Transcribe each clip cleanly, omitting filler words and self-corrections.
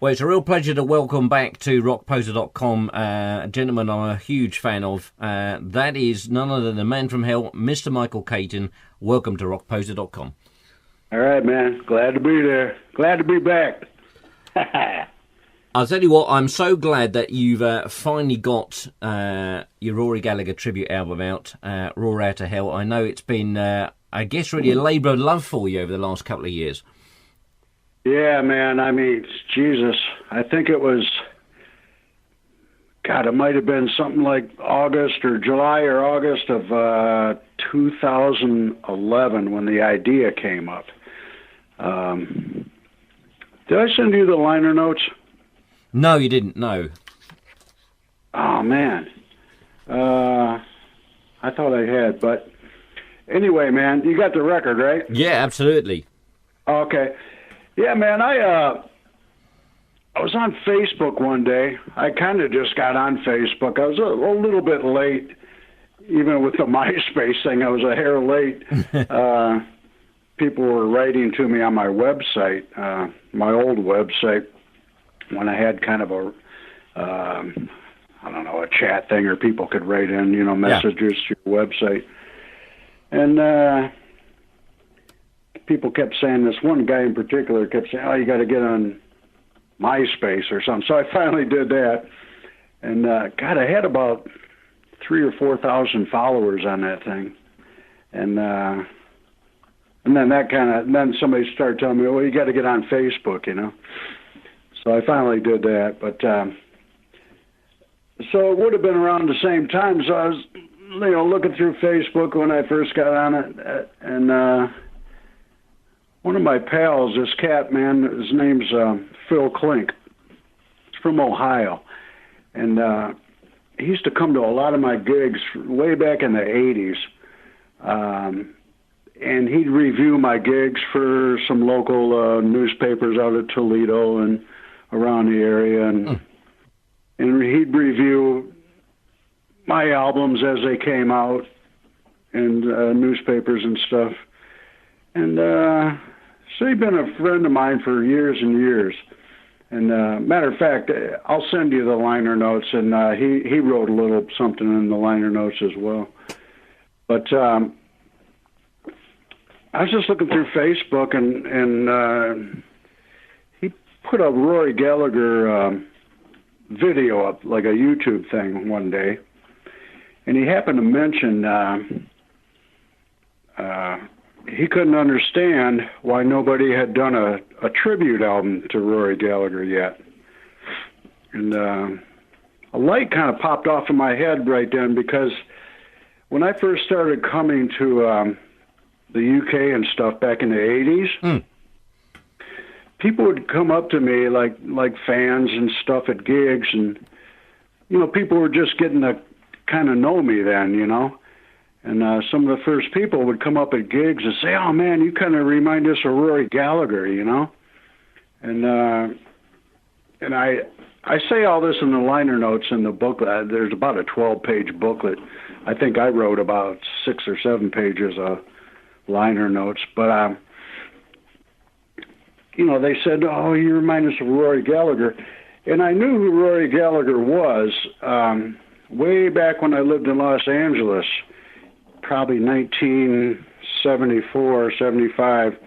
Well, it's a real pleasure to welcome back to rockposer.com a gentleman I'm a huge fan of. That is none other than the man from hell, Mr. Michael Katon. Welcome to rockposer.com. All right, man. Glad to be there. Glad to be back. I'll tell you what, I'm so glad that you've finally got your Rory Gallagher tribute album out, Ror Outta Hell. I know it's been, I guess, really a labour of love for you over the last couple of years. Yeah, man. I mean, Jesus. I think it was, God, it might have been something like August or July or August of 2011 when the idea came up. Did I send you the liner notes? No, you didn't, no. Oh, man. I thought I had, but anyway, man, you got the record, right? Yeah, absolutely. Okay. Yeah, man, I was on Facebook one day. I kind of just got on Facebook. I was a little bit late, even with the MySpace thing. I was a hair late. People were writing to me on my website, my old website, when I had kind of a, I don't know, a chat thing, or people could write in, messages to your website. And people kept saying, this one guy in particular kept saying, oh, you got to get on MySpace or something. So I finally did that. And, God, I had about 3,000 or 4,000 followers on that thing. And then then somebody started telling me, well, you got to get on Facebook, So I finally did that. But, so it would have been around the same time. So I was, looking through Facebook when I first got on it. And, one of my pals, this cat, man, his name's Phil Klink. He's from Ohio. And he used to come to a lot of my gigs way back in the 80s. And he'd review my gigs for some local newspapers out of Toledo and around the area. And he'd review my albums as they came out in newspapers and stuff. And so he'd been a friend of mine for years and years. And matter of fact, I'll send you the liner notes, and he wrote a little something in the liner notes as well. But I was just looking through Facebook, and he put a Rory Gallagher video up, like a YouTube thing, one day. And he happened to mention he couldn't understand why nobody had done a tribute album to Rory Gallagher yet. And a light kind of popped off in my head right then, because when I first started coming to the UK and stuff back in the 80s, people would come up to me like fans and stuff at gigs, and, people were just getting to kind of know me then, And some of the first people would come up at gigs and say, oh, man, you kind of remind us of Rory Gallagher, And I say all this in the liner notes in the booklet. There's about a 12-page booklet. I think I wrote about 6 or 7 pages of liner notes. But, they said, oh, you remind us of Rory Gallagher. And I knew who Rory Gallagher was way back when I lived in Los Angeles. Probably 1974, 75.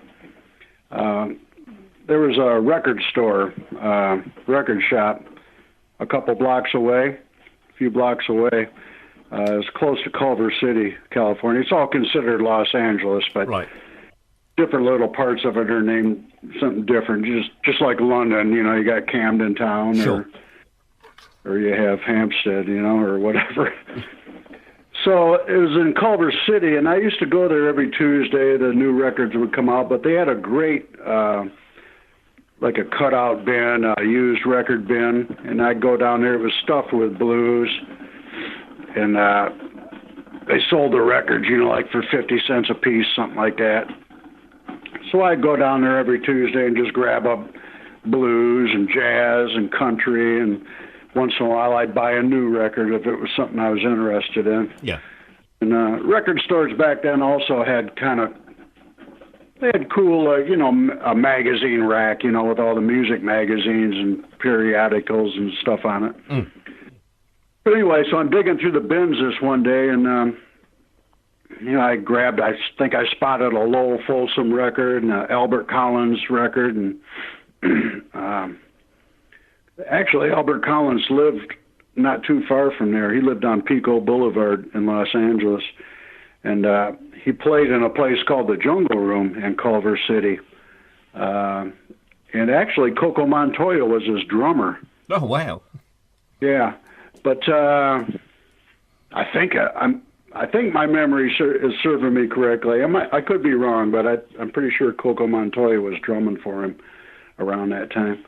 There was a record store, record shop, a couple blocks away, a few blocks away. It was close to Culver City, California. It's all considered Los Angeles, but right. Different little parts of it are named something different. Just like London, you got Camden Town, sure. or you have Hampstead, or whatever. So it was in Culver City, and I used to go there every Tuesday. The new records would come out, but they had a great, like a cutout bin, a used record bin, and I'd go down there. It was stuffed with blues, and they sold the records, like for 50 cents a piece, something like that. So I'd go down there every Tuesday and just grab up blues and jazz and country, and once in a while I'd buy a new record if it was something I was interested in. Yeah. And record stores back then also had kind of they had cool, a magazine rack, with all the music magazines and periodicals and stuff on it. Mm. But anyway, so I'm digging through the bins this one day, and I think I spotted a Lowell Folsom record and an Albert Collins record, and actually Albert Collins lived not too far from there. He lived on Pico Boulevard in Los Angeles, and he played in a place called the Jungle Room in Culver City. And actually, Coco Montoya was his drummer. Oh, wow. Yeah, but I think my memory is serving me correctly. I could be wrong, but I'm pretty sure Coco Montoya was drumming for him around that time.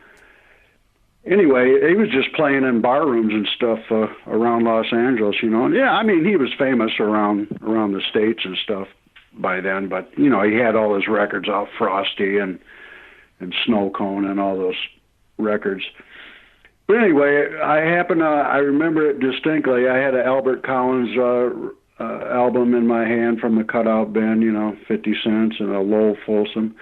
Anyway, he was just playing in bar rooms and stuff around Los Angeles, And yeah, I mean, he was famous around the States and stuff by then, but, he had all his records out, Frosty and Snow Cone and all those records. But anyway, I remember it distinctly. I had an Albert Collins album in my hand from the cutout bin, 50 cents, and a Lowell Folsom.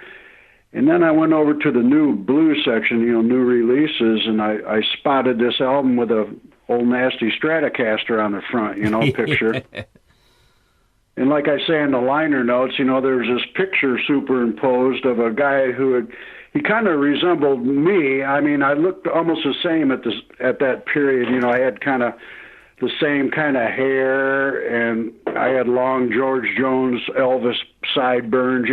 And then I went over to the new blues section, new releases, and I spotted this album with a old nasty Stratocaster on the front, picture. And like I say in the liner notes, there's this picture superimposed of a guy he kind of resembled me. I mean, I looked almost the same at that period. I had kind of the same kind of hair, and I had long George Jones, Elvis sideburns,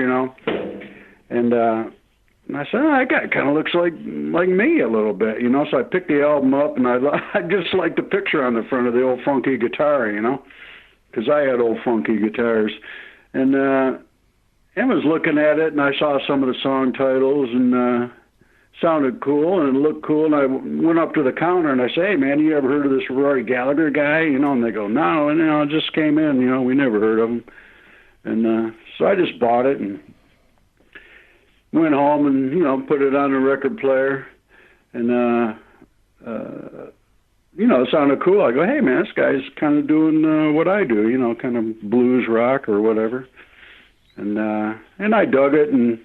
And I said, that guy kind of looks like me a little bit, So I picked the album up, and I just liked the picture on the front of the old funky guitar, because I had old funky guitars. And I was looking at it, and I saw some of the song titles, and sounded cool and looked cool. And I went up to the counter, and I said, hey, man, you ever heard of this Rory Gallagher guy? And they go, no, and it just came in, we never heard of him. And so I just bought it and went home and, put it on the record player. And, it sounded cool. I go, hey, man, this guy's kind of doing what I do, kind of blues rock or whatever. And I dug it and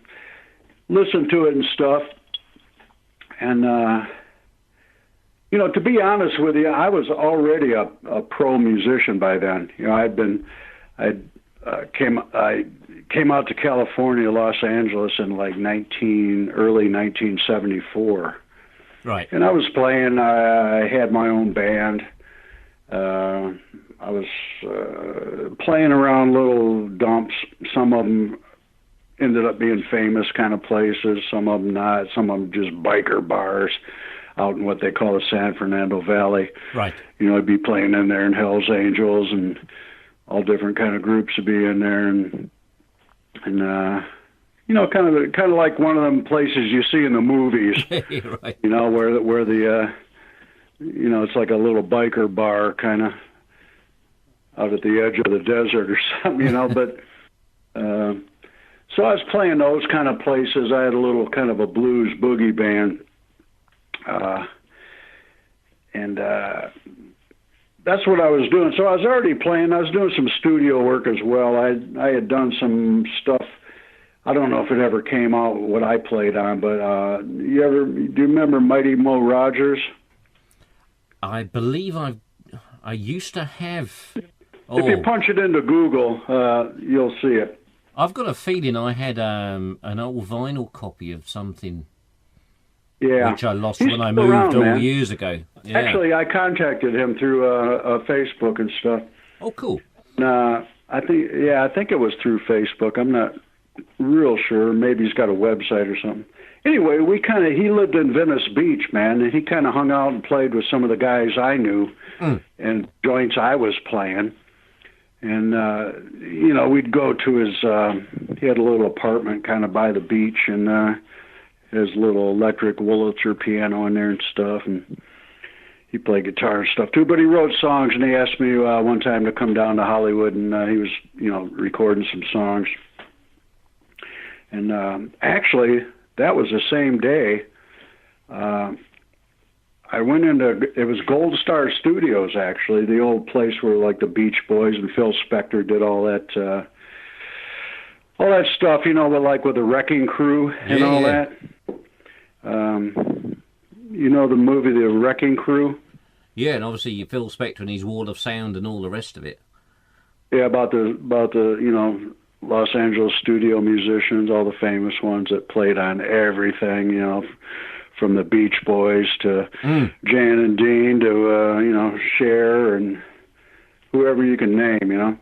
listened to it and stuff. And, to be honest with you, I was already a pro musician by then. I came out to California, Los Angeles in like early 1974. Right. And I was playing. I had my own band. I was playing around little dumps. Some of them ended up being famous kind of places. Some of them not. Some of them just biker bars out in what they call the San Fernando Valley. Right. I'd be playing in there, and Hell's Angels and all different kind of groups would be in there, and kind of like one of them places you see in the movies. Right. Where the it's like a little biker bar kind of out at the edge of the desert or something, But so I was playing those kind of places. I had a little kind of a blues boogie band, and that's what I was doing. So I was already playing. I was doing some studio work as well. I had done some stuff. I don't know if it ever came out what I played on, but do you remember Mighty Mo Rogers? I believe I used to have. If you punch it into Google, you'll see it. I've got a feeling I had an old vinyl copy of something. Yeah, which I lost when I moved all years ago. Yeah. Actually, I contacted him through Facebook and stuff. Oh, cool. I think it was through Facebook. I'm not real sure. Maybe he's got a website or something. Anyway, he lived in Venice Beach, man, and he kind of hung out and played with some of the guys I knew and joints I was playing. And, we'd go to his, he had a little apartment kind of by the beach, and his little electric Wurlitzer piano in there and stuff, and he played guitar and stuff too. But he wrote songs, and he asked me one time to come down to Hollywood, and he was, recording some songs. And actually, that was the same day. I went it was Gold Star Studios, actually, the old place where like the Beach Boys and Phil Spector did all that all that stuff, with the Wrecking Crew and all that. The movie The Wrecking Crew? Yeah, and obviously you Phil Spector and his Wall of Sound and all the rest of it. Yeah, about the Los Angeles studio musicians, all the famous ones that played on everything, from the Beach Boys to Jan and Dean to, Cher and whoever you can name,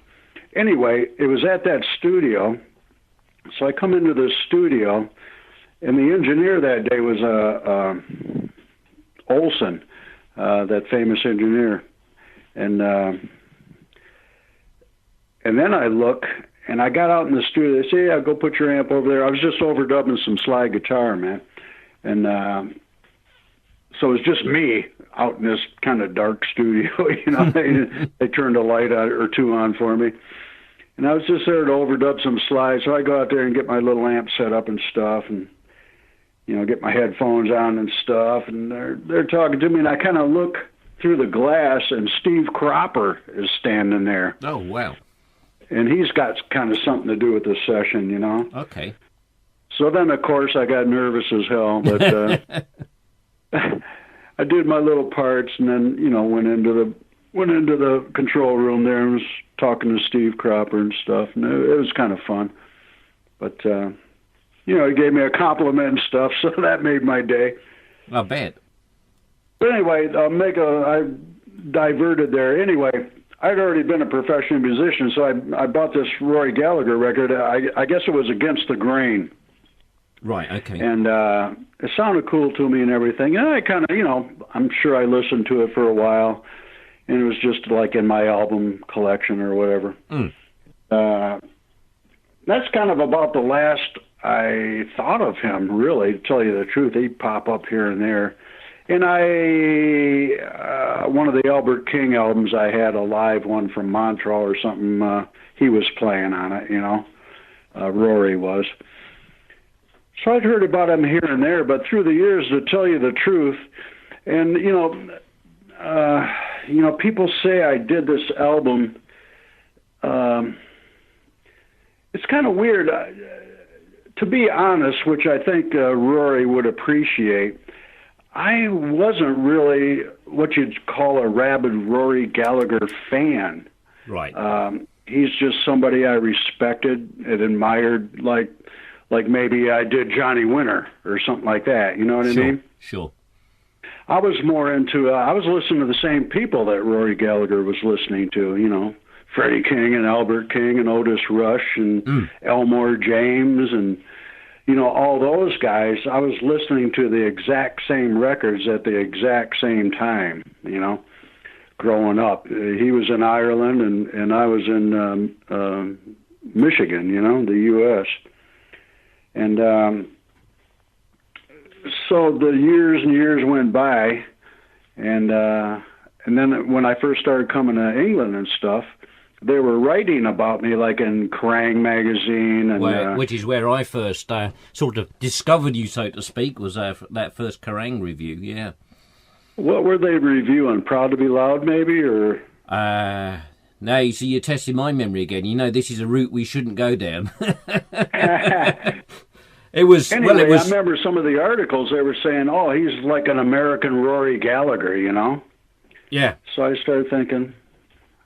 Anyway, it was at that studio. So I come into the studio, and the engineer that day was Olson, that famous engineer. And then I look, and I got out in the studio. They say, yeah, go put your amp over there. I was just overdubbing some slide guitar, man. And so it was just me out in this kind of dark studio. They turned a light or two on for me. And I was just there to overdub some slides. So I go out there and get my little amp set up and stuff, and get my headphones on and stuff. And they're talking to me, and I kind of look through the glass, and Steve Cropper is standing there. Oh, wow. And he's got kind of something to do with the session, Okay. So then, of course, I got nervous as hell, but I did my little parts, and then went into the control room there and was talking to Steve Cropper and stuff, and it was kind of fun. But he gave me a compliment and stuff, so that made my day. I bet. But anyway, I diverted there. Anyway, I'd already been a professional musician, so I bought this Rory Gallagher record. I guess it was Against the Grain. Right, okay. And it sounded cool to me and everything. And I kind of, I'm sure I listened to it for a while, and it was just like in my album collection or whatever. That's kind of about the last I thought of him, really, to tell you the truth. He'd pop up here and there. And one of the Albert King albums, I had a live one from Montreal or something. He was playing on it, Rory was. So I'd heard about him here and there, but through the years, to tell you the truth, and, people say I did this album. It's kind of weird. To be honest, which I think Rory would appreciate, I wasn't really what you'd call a rabid Rory Gallagher fan. Right. He's just somebody I respected and admired, like maybe I did Johnny Winter or something like that. You know what I mean? Sure. I was more into, I was listening to the same people that Rory Gallagher was listening to, Freddie King and Albert King and Otis Rush and Elmore James and, all those guys. I was listening to the exact same records at the exact same time, growing up. He was in Ireland and I was in Michigan, the U.S. And so the years and years went by, and then when I first started coming to England and stuff, they were writing about me, like in Kerrang magazine, and which is where I first sort of discovered you, so to speak, was that first Kerrang review. Yeah. What were they reviewing? Proud to Be Loud, maybe, or? No, you see, you're testing my memory again. This is a route we shouldn't go down. It was. Anyway, well, it was. I remember some of the articles. They were saying, "Oh, he's like an American Rory Gallagher," Yeah. So I started thinking,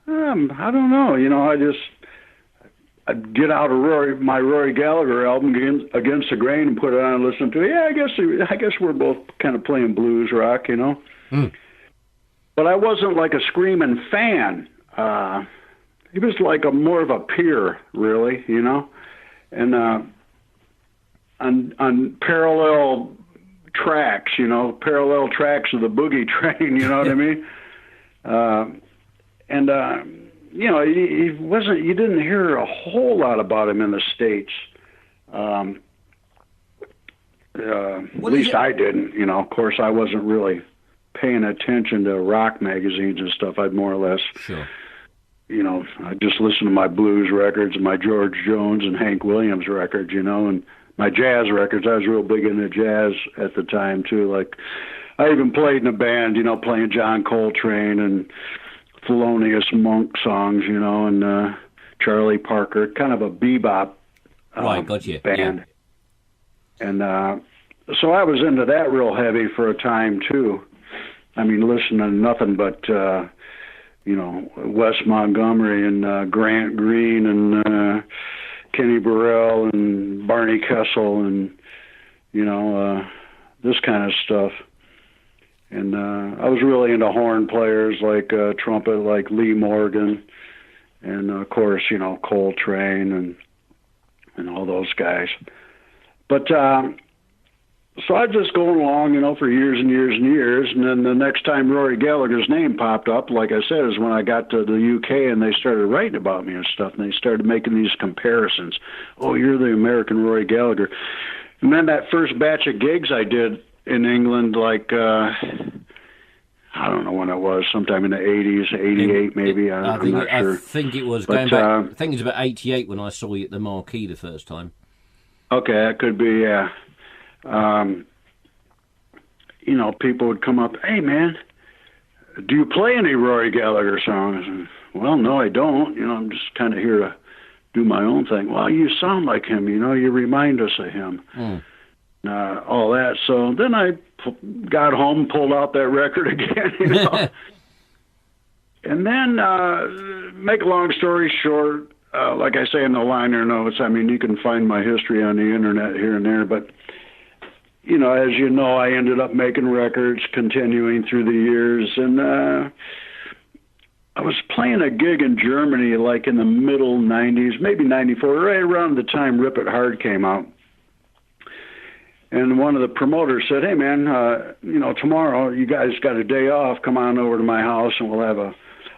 I don't know. I'd get out my Rory Gallagher album, Against the Grain, and put it on and listen to it. Yeah, I guess we're both kind of playing blues rock, But I wasn't like a screaming fan. He was like more of a peer, really, and on parallel tracks, parallel tracks of the boogie train, you know what I mean? He wasn't, you didn't hear a whole lot about him in the States. At least I didn't, Of course, I wasn't really paying attention to rock magazines and stuff. I'd more or less, sure. I just listened to my blues records and my George Jones and Hank Williams records, and my jazz records. I was real big into jazz at the time, too. Like, I even played in a band, playing John Coltrane and Thelonious Monk songs, and Charlie Parker, kind of a bebop Right, got you. band. Yeah. And so I was into that real heavy for a time, too. I mean, listening to nothing but, Wes Montgomery and Grant Green and Kenny Burrell and Barney Kessel and, this kind of stuff. And I was really into horn players like trumpet, like Lee Morgan, and of course, Coltrane and all those guys. But so I was just going along, for years and years and years. And then the next time Rory Gallagher's name popped up, like I said, is when I got to the UK and they started writing about me and stuff. And they started making these comparisons. Oh, you're the American Rory Gallagher. And then that first batch of gigs I did in England, like, I don't know when it was, sometime in the 80s, 88 maybe, I'm not sure. I think it was going back, I think it was about 88 when I saw you at the Marquee the first time. Okay, that could be, yeah. People would come up, hey, man, do you play any Rory Gallagher songs? And, well, no, I don't. I'm just kind of here to do my own thing. Well, you sound like him, you remind us of him. All that. So then I got home, pulled out that record again, And then, make a long story short, like I say in the liner notes, I mean, you can find my history on the internet here and there, but, as you know, I ended up making records continuing through the years, and I was playing a gig in Germany like in the middle 90s, maybe 94, right around the time Rip It Hard came out. And one of the promoters said, hey, man, tomorrow you guys got a day off. Come on over to my house and we'll have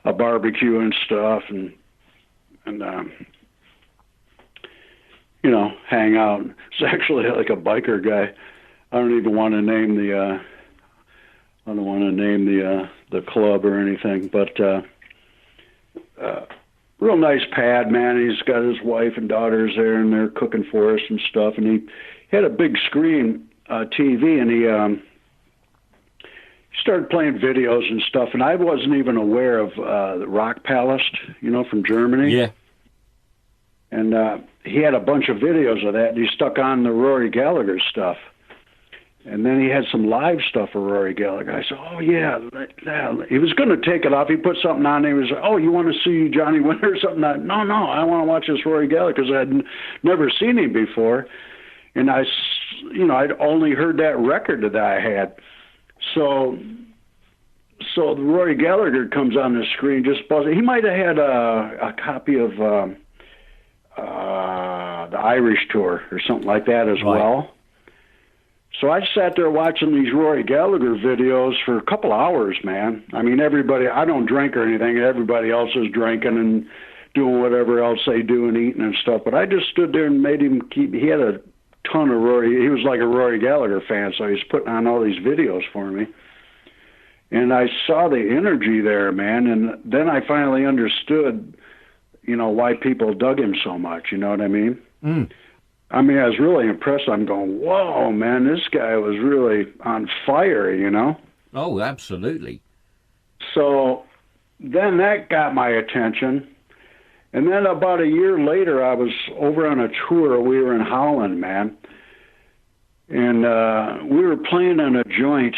a barbecue and stuff and hang out. It's actually like a biker guy. I don't even want to name the club or anything, but real nice pad, man. He's got his wife and daughters there, and they're cooking for us and stuff. And he had a big screen TV, and he started playing videos and stuff. And I wasn't even aware of the Rock Palace, from Germany. Yeah. And he had a bunch of videos of that, and he stuck on the Rory Gallagher stuff. And then he had some live stuff for Rory Gallagher. I said, oh, yeah. He was going to take it off. He put something on there. He was like, oh, you want to see Johnny Winter or something? No, I want to watch this Rory Gallagher because I had never seen him before. And I'd only heard that record that I had. So the Rory Gallagher comes on the screen, just buzzing. He might have had a copy of the Irish tour or something like that as well. So I sat there watching these Rory Gallagher videos for a couple hours, man. I mean, I don't drink or anything. Everybody else is drinking and doing whatever else they do and eating and stuff. But I just stood there and made him he had a ton of Rory. He was like a Rory Gallagher fan, so he was putting on all these videos for me. And I saw the energy there, man. And then I finally understood, why people dug him so much. You know what I mean? I mean, I was really impressed. I'm going, whoa, man, this guy was really on fire, Oh, absolutely. So then that got my attention. And then about a year later, I was over on a tour. We were in Holland, man. And we were playing in a joint,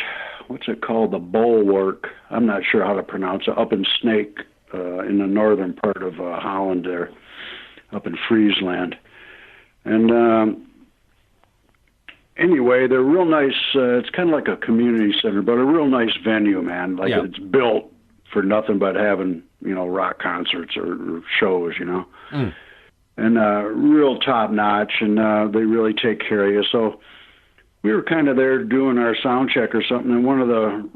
what's it called, the Bulwark. I'm not sure how to pronounce it, up in Snake, in the northern part of Holland there, up in Friesland. And anyway, they're real nice. It's kind of like a community center, but a real nice venue, man. Like It's built for nothing but having, rock concerts or shows, And real top notch, and they really take care of you. So we were kind of there doing our sound check or something, and one of the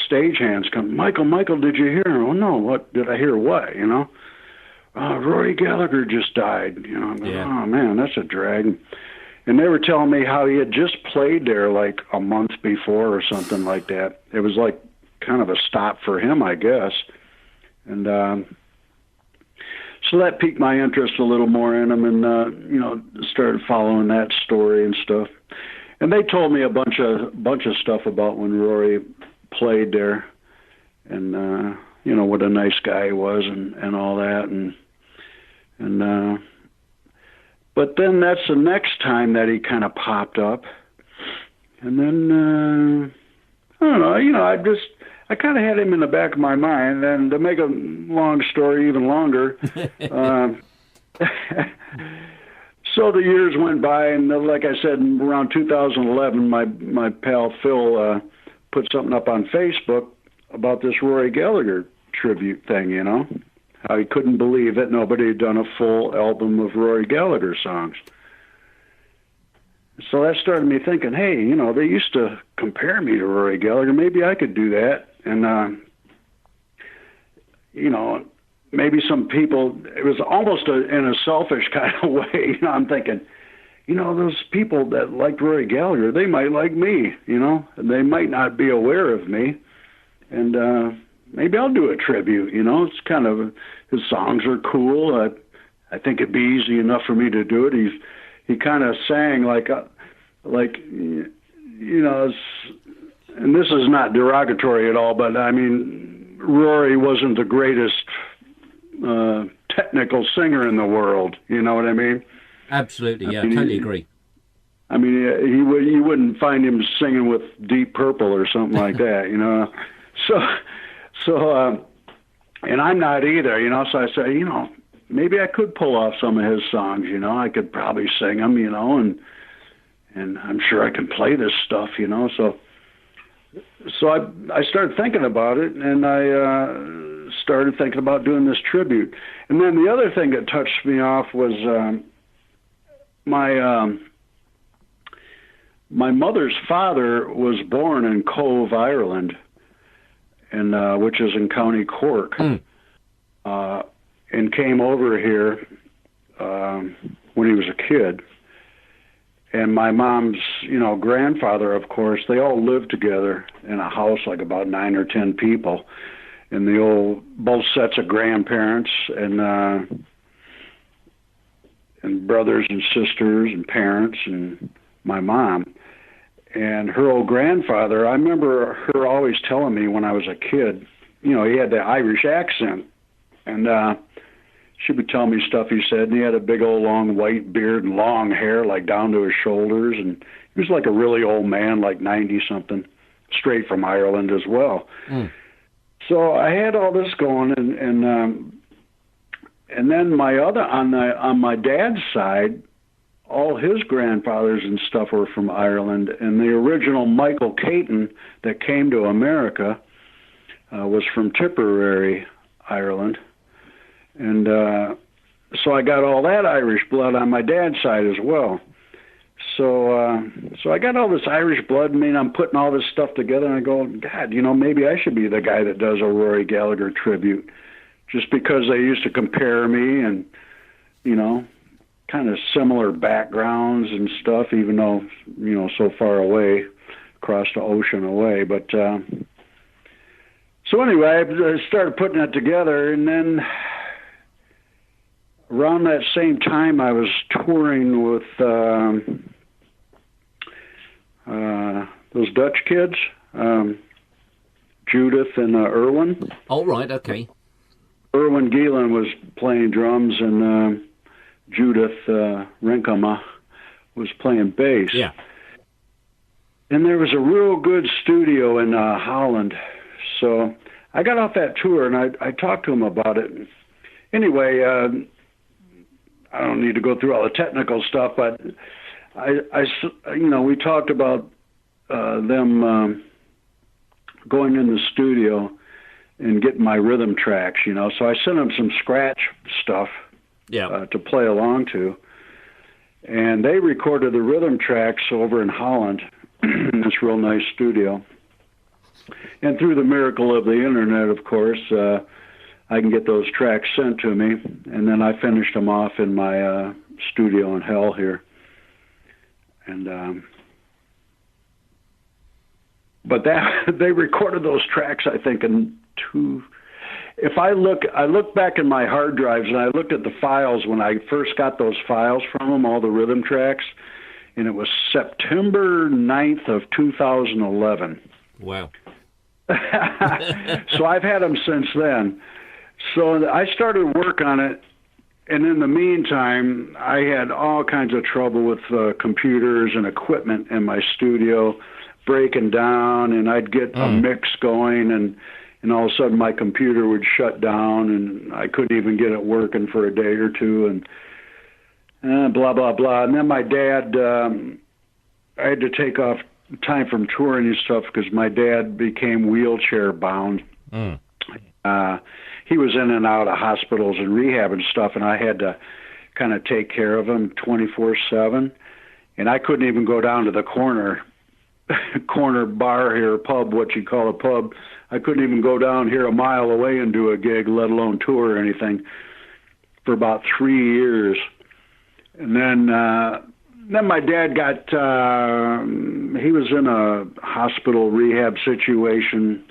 stagehands come, Michael, did you hear? Oh no, what did I hear? What? Rory Gallagher just died. I'm going, oh man, that's a drag. And they were telling me how he had just played there like a month before or something like that. It was like kind of a stop for him, I guess. And so that piqued my interest a little more in him, and started following that story and stuff. And they told me a bunch of stuff about when Rory played there, and what a nice guy he was, and all that, But then that's the next time that he kind of popped up. And then, I don't know, I kind of had him in the back of my mind. And to make a long story even longer, so the years went by, and like I said, around 2011, my pal Phil put something up on Facebook about this Rory Gallagher tribute thing, how he couldn't believe that nobody had done a full album of Rory Gallagher songs. So that started me thinking, hey, they used to compare me to Rory Gallagher. Maybe I could do that. And, maybe some people, it was almost in a selfish kind of way. I'm thinking, those people that liked Rory Gallagher, they might like me, and they might not be aware of me. And maybe I'll do a tribute, It's kind of, his songs are cool. I think it'd be easy enough for me to do it. He kind of sang like, and this is not derogatory at all, but I mean, Rory wasn't the greatest technical singer in the world. You know what I mean? Absolutely, yeah, I totally agree. I mean, you wouldn't find him singing with Deep Purple or something like that, So, and I'm not either, So I say, maybe I could pull off some of his songs, I could probably sing them, and I'm sure I can play this stuff, So I started thinking about it, and I started thinking about doing this tribute. And then the other thing that touched me off was my mother's father was born in Cove, Ireland, and which is in County Cork, and came over here when he was a kid. And my mom's, grandfather, of course, they all lived together in a house, like about 9 or 10 people. And both sets of grandparents and brothers and sisters and parents and my mom. And her old grandfather, I remember her always telling me when I was a kid, he had the Irish accent. And she would tell me stuff he said, and he had a big old long white beard and long hair, like down to his shoulders. And he was like a really old man, like 90-something, straight from Ireland as well. Mm. So I had all this going, and then on my dad's side, all his grandfathers and stuff were from Ireland, and the original Michael Katon that came to America was from Tipperary, Ireland. And so I got all that Irish blood on my dad's side as well. So I got all this Irish blood. I mean, I'm putting all this stuff together, and I go, God, maybe I should be the guy that does a Rory Gallagher tribute, just because they used to compare me and, kind of similar backgrounds and stuff, even though, so far away, across the ocean away. But so anyway, I started putting it together, and then around that same time, I was touring with those Dutch kids, Judith and Erwin. Oh, right, okay. Erwin Gielen was playing drums, and Judith Rinkema was playing bass. Yeah. And there was a real good studio in Holland. So I got off that tour, and I talked to him about it. Anyway, I don't need to go through all the technical stuff, but we talked about them going in the studio and getting my rhythm tracks, So I sent them some scratch stuff to play along to. And they recorded the rhythm tracks over in Holland in this real nice studio. And through the miracle of the internet, of course, I can get those tracks sent to me, and then I finished them off in my studio in Hell here. And but they recorded those tracks, I think, in two. If I look back in my hard drives, and I looked at the files when I first got those files from them, all the rhythm tracks, and it was September 9th of 2011. Wow. So I've had them since then. So I started work on it And in the meantime, I had all kinds of trouble with computers and equipment in my studio breaking down, and I'd get a mix going, and all of a sudden my computer would shut down, and I couldn't even get it working for a day or two, and blah, blah, blah. And then my dad, I had to take off time from touring and stuff because my dad became wheelchair bound. He was in and out of hospitals and rehab and stuff, and I had to kind of take care of him 24/7. And I couldn't even go down to the corner bar here, pub, what you call a pub. I couldn't even go down here a mile away and do a gig, let alone tour or anything, for about 3 years. And then my dad got, he was in a hospital rehab situation.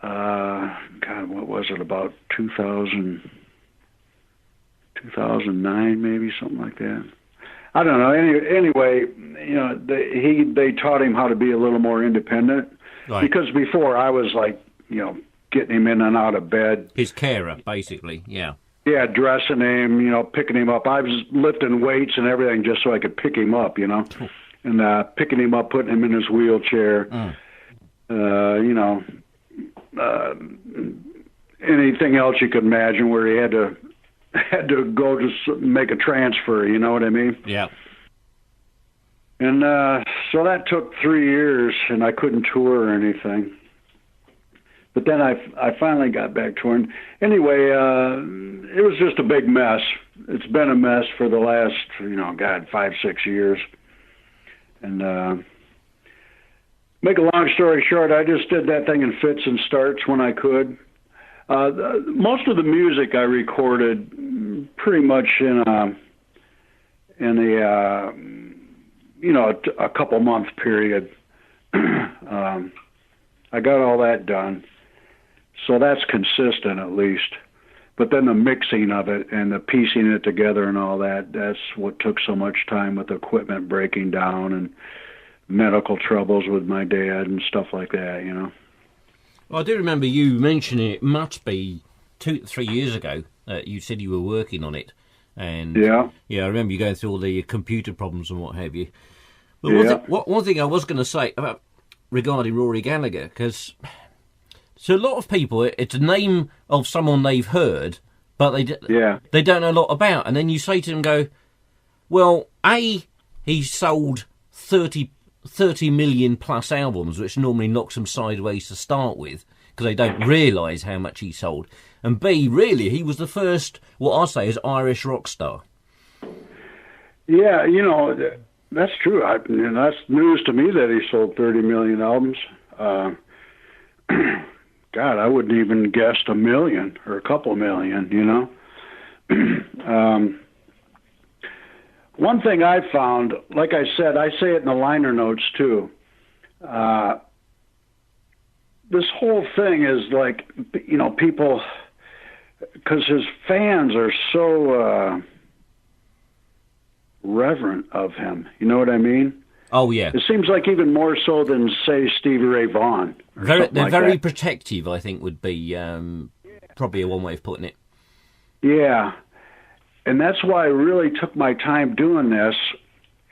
God, what was it, about 2009 maybe, something like that. I don't know. Anyway, you know, they taught him how to be a little more independent. Right. Because before I was like, you know, getting him in and out of bed. His carer, basically, yeah. Yeah, dressing him, you know, picking him up. I was lifting weights and everything just so I could pick him up, you know, and picking him up, putting him in his wheelchair. You know, anything else you could imagine where he had to go to make a transfer. You know what I mean? Yeah. And so that took 3 years, and I couldn't tour or anything. But then I finally got back touring. Anyway, it was just a big mess. It's been a mess for the last, 5-6 years. And make a long story short, I just did that thing in fits and starts when I could. Most of the music I recorded pretty much in a couple month period. I got all that done. So that's consistent at least. But then the mixing of it and the piecing it together and all that, that's what took so much time with equipment breaking down and medical troubles with my dad and stuff like that, you know. Well, I do remember you mentioning it must be 2-3 years ago. You said you were working on it. And yeah, I remember you going through all the computer problems and what have you. But one thing I was going to say about regarding Rory Gallagher, because so a lot of people, it's a name of someone they've heard, but they don't know a lot about. And then you say to them, go, well, he sold 30 million plus albums, which normally knocks them sideways to start with, because they don't realise how much he sold. And B, really, he was the first, what I say is Irish rock star. Yeah, that's true. That's news to me that he sold 30 million albums. God, I wouldn't even guessed 1 million or a couple million, One thing I found, like I said, I say it in the liner notes too. This whole thing is like, people, because his fans are so reverent of him. You know what I mean? Oh, yeah. It seems like even more so than, say, Stevie Ray Vaughan. They're very protective, I think, would be probably a one way of putting it. Yeah. And that's why I really took my time doing this.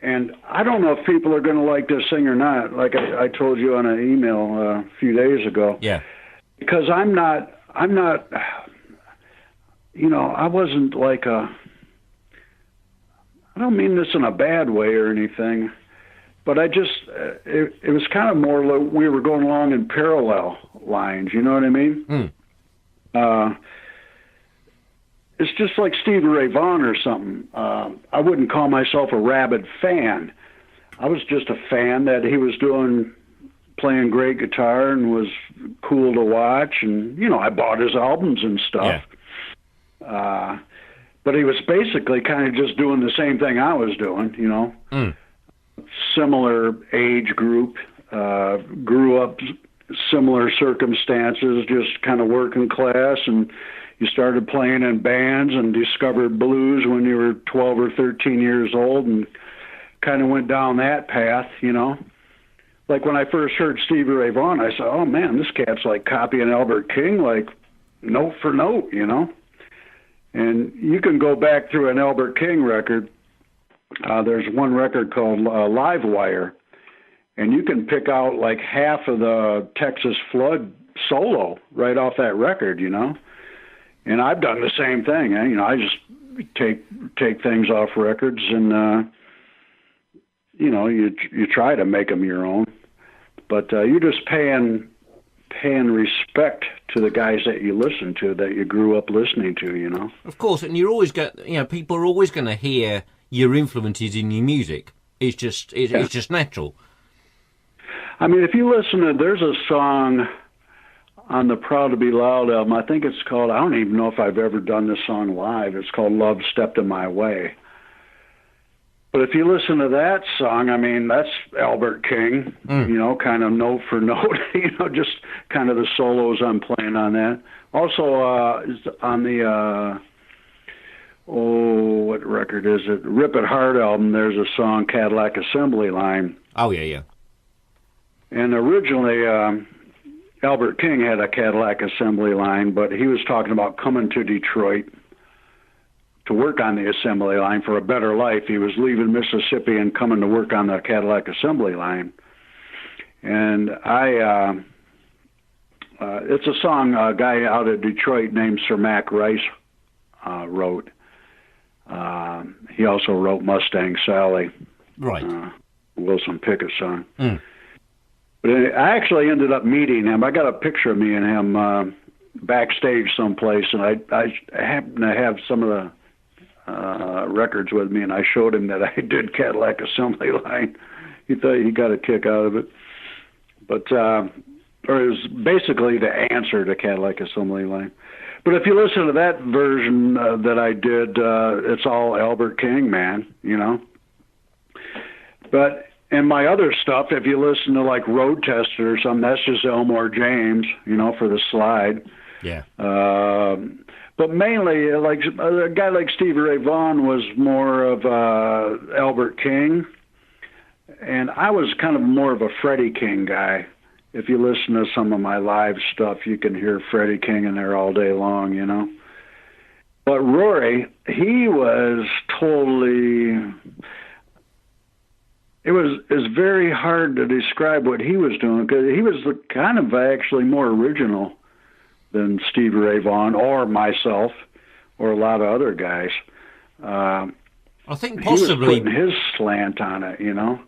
And I don't know if people are going to like this thing or not, like I told you on an email a few days ago. Yeah. Because I'm not, I wasn't like I don't mean this in a bad way or anything, but I just, it was kind of more like we were going along in parallel lines, you know what I mean? It's just like Stevie Ray Vaughan or something. I wouldn't call myself a rabid fan. I was just a fan that he was playing great guitar and was cool to watch, and, I bought his albums and stuff. Yeah. But he was basically kind of just doing the same thing I was doing, Similar age group, grew up similar circumstances, just kind of working class, and you started playing in bands and discovered blues when you were 12 or 13 years old and kind of went down that path, Like when I first heard Stevie Ray Vaughan, I said, oh, man, this cat's like copying Albert King, like note for note, And you can go back through an Albert King record. There's one record called Live Wire, and you can pick out like half of the Texas Flood solo right off that record, you know. And I've done the same thing. You know, I just take things off records, and you know, you try to make them your own. But you're just paying respect to the guys that you listen to, that you grew up listening to, you know. Of course, and you're always people are always going to hear your influences in your music. It's just natural. I mean, if you listen to, there's a song on the Proud to Be Loud album. I think it's called, I don't even know if I've ever done this song live. It's called Love Stepped in My Way. But if you listen to that song, I mean, that's Albert King, you know, kind of note for note, you know, just kind of the solos I'm playing on that. Also, on the, what record is it? Rip It Hard album, there's a song, Cadillac Assembly Line. Oh, yeah. And originally, Albert King had a Cadillac Assembly Line, but he was talking about coming to Detroit to work on the assembly line for a better life. He was leaving Mississippi and coming to work on the Cadillac Assembly Line. And it's a song a guy out of Detroit named Sir Mac Rice wrote. He also wrote Mustang Sally. Right. Wilson Pickett song. But I actually ended up meeting him. I got a picture of me and him backstage someplace, and I happened to have some of the records with me, and I showed him that I did Cadillac Assembly Line. He thought he got a kick out of it. But, or it was basically the answer to Cadillac Assembly Line. But if you listen to that version that I did, it's all Albert King, man, you know. But in my other stuff, if you listen to like Road Tester or something, that's just Elmore James, you know, for the slide. Yeah. But mainly, like a guy like Stevie Ray Vaughan was more of Albert King, and I was kind of more of a Freddie King guy. If you listen to some of my live stuff, you can hear Freddie King in there all day long, you know. But Rory, he was totally... It's very hard to describe what he was doing, because he was kind of actually more original than Stevie Ray Vaughan or myself or a lot of other guys. I think possibly he was putting his slant on it, you know.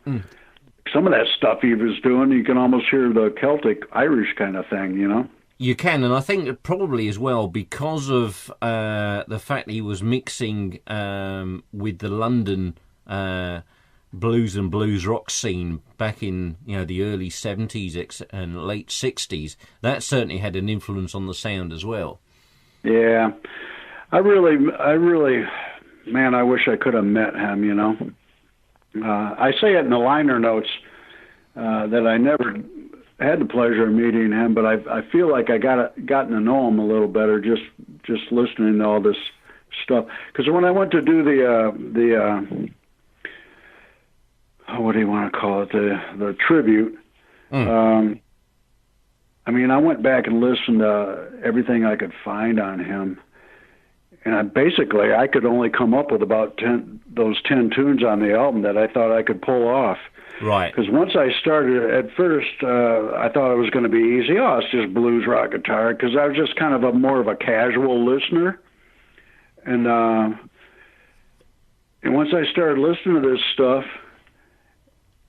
Some of that stuff he was doing, you can almost hear the Celtic Irish kind of thing, you know. You can, and I think probably as well because of the fact that he was mixing with the London blues and blues rock scene back in, you know, the early 70s and late 60s, that certainly had an influence on the sound as well. Yeah. I really, man, I wish I could have met him, you know. I say it in the liner notes that I never had the pleasure of meeting him, but I feel like I gotten to know him a little better just listening to all this stuff. Because when I went to do the what do you want to call it, the tribute, I mean, I went back and listened to everything I could find on him, and I could only come up with about 10 tunes on the album that I thought I could pull off. Right. Because once I started, at first, I thought it was going to be easy. Oh, it's just blues rock guitar, because I was just kind of more of a casual listener. And once I started listening to this stuff,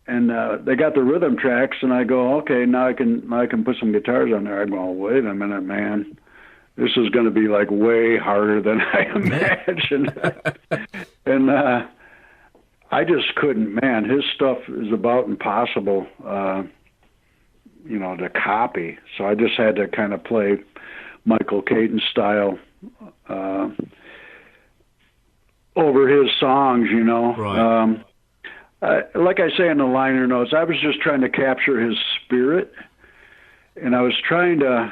and they got the rhythm tracks, and I go, okay, now I can put some guitars on there. I go, wait a minute, man. This is going to be like way harder than I imagined. And I just couldn't, man. His stuff is about impossible, you know, to copy. So I just had to kind of play Michael Katon style over his songs, you know. Right. Like I say in the liner notes, I was just trying to capture his spirit, and I was trying to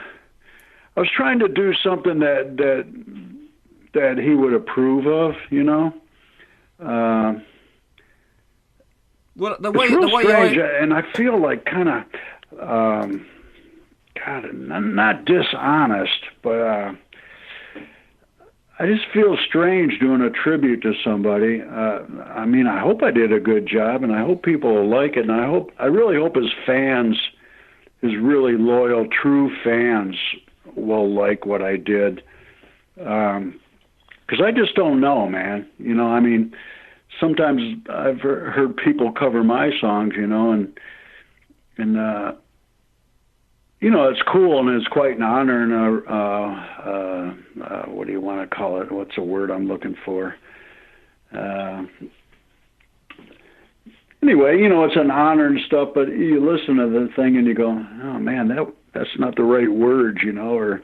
do something that he would approve of, you know. Well, it's real strange, and I feel like kind of, God, not dishonest, but I just feel strange doing a tribute to somebody. I mean, I hope I did a good job, and I hope people will like it, and I really hope his fans, his really loyal, true fans, will like what I did. 'Cause I just don't know, man. You know, I mean, sometimes I've heard people cover my songs, you know, and you know, it's cool and it's quite an honor and what do you want to call it? What's the word I'm looking for? Anyway, you know, it's an honor and stuff, but you listen to the thing and you go, oh man, that's not the right words, you know, or,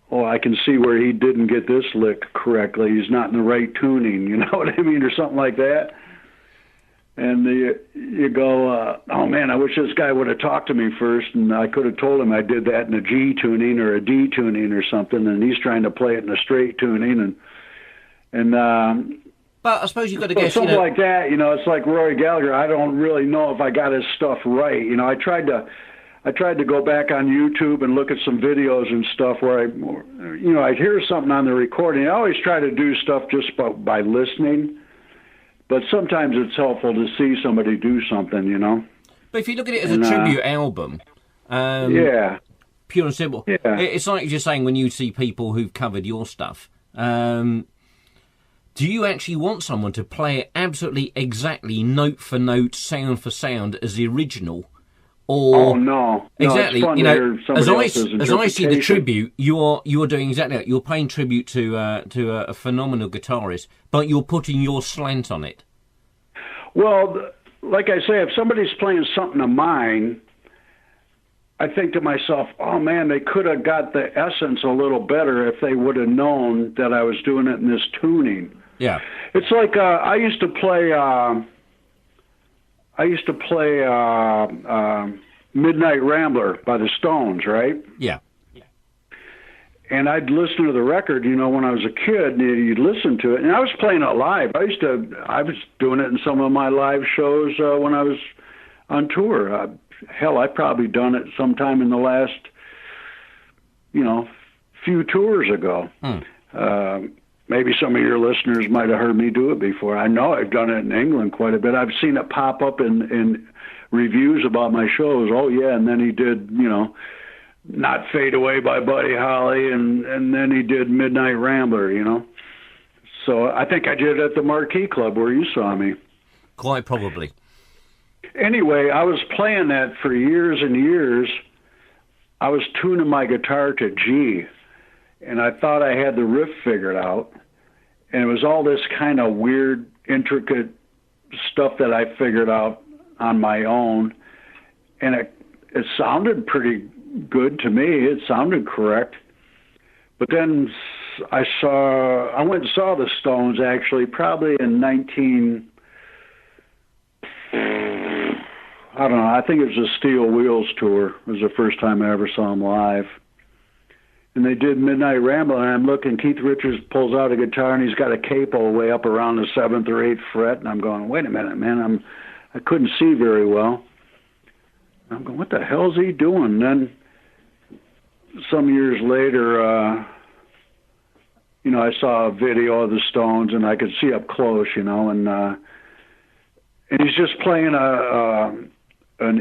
oh, I can see where he didn't get this lick correctly. He's not in the right tuning, you know what I mean, or something like that. And you go, oh man, I wish this guy would have talked to me first, and I could have told him I did that in a G tuning or a D tuning or something, and he's trying to play it in a straight tuning, But I suppose you've got to guess, something like that. You know, it's like Rory Gallagher. I don't really know if I got his stuff right. You know, I tried to go back on YouTube and look at some videos and stuff where I'd hear something on the recording. I always try to do stuff just by listening. But sometimes it's helpful to see somebody do something, you know. But if you look at it as a tribute album, yeah, pure and simple, yeah. It's like you're saying when you see people who've covered your stuff. Do you actually want someone to play it absolutely exactly, note for note, sound for sound, as the original? Or, oh no, exactly. You know, as I see the tribute, you are doing exactly that. You're paying tribute to a phenomenal guitarist, but you're putting your slant on it. Well, like I say, if somebody's playing something of mine, I think to myself, oh man, they could have got the essence a little better if they would have known that I was doing it in this tuning. Yeah, it's like I used to play. Midnight Rambler by the Stones, right? Yeah. And I'd listen to the record, you know, when I was a kid, and you'd listen to it. And I was playing it live. I was doing it in some of my live shows when I was on tour. Hell, I've probably done it sometime in the last, you know, few tours ago. Maybe some of your listeners might have heard me do it before. I know I've done it in England quite a bit. I've seen it pop up in reviews about my shows. Oh, yeah, and then he did, you know, Not Fade Away by Buddy Holly, and then he did Midnight Rambler, you know. So I think I did it at the Marquee Club where you saw me. Quite probably. Anyway, I was playing that for years and years. I was tuning my guitar to G, and I thought I had the riff figured out. And it was all this kind of weird, intricate stuff that I figured out on my own. And it sounded pretty good to me. It sounded correct. But then I went and saw the Stones, actually, probably in I don't know, I think it was a Steel Wheels tour. It was the first time I ever saw them live. And they did Midnight Ramble, and I'm looking, Keith Richards pulls out a guitar, and he's got a capo way up around the 7th or 8th fret, and I'm going, wait a minute, man, I couldn't see very well. I'm going, what the hell's he doing? And then some years later, you know, I saw a video of the Stones, and I could see up close, you know, and he's just playing an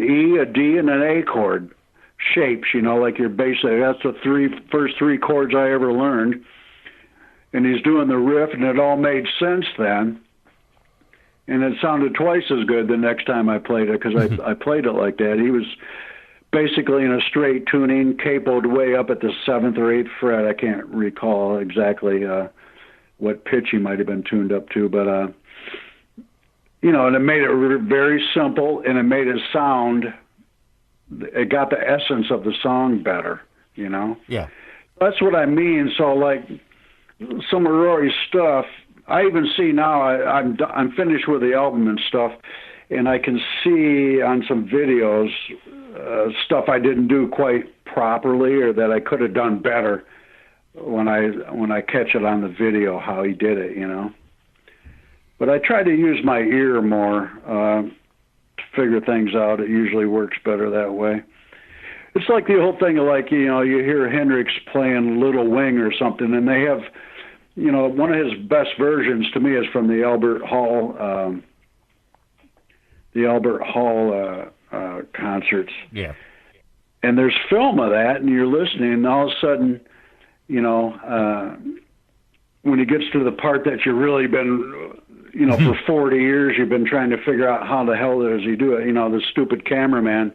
E, a D, and an A chord. Shapes, you know, like your bass. That's the first three chords I ever learned. And he's doing the riff, and it all made sense then. And it sounded twice as good the next time I played it, because I played it like that. He was basically in a straight tuning, capoed way up at the 7th or 8th fret. I can't recall exactly what pitch he might have been tuned up to, but, you know, and it made it very simple, and it made it sound... It got the essence of the song better, you know? Yeah. That's what I mean. So, like, some of Rory's stuff, I even see now, I'm finished with the album and stuff, and I can see on some videos stuff I didn't do quite properly or that I could have done better when I catch it on the video, how he did it, you know? But I try to use my ear more, figure things out. It usually works better that way. It's like the whole thing of, like, you know, you hear Hendrix playing Little Wing or something, and they have one of his best versions to me is from the Albert Hall concerts. Yeah. And there's film of that, and you're listening, and all of a sudden, when he gets to the part that you've really been, for 40 years, you've been trying to figure out how the hell does he do it. The stupid cameraman,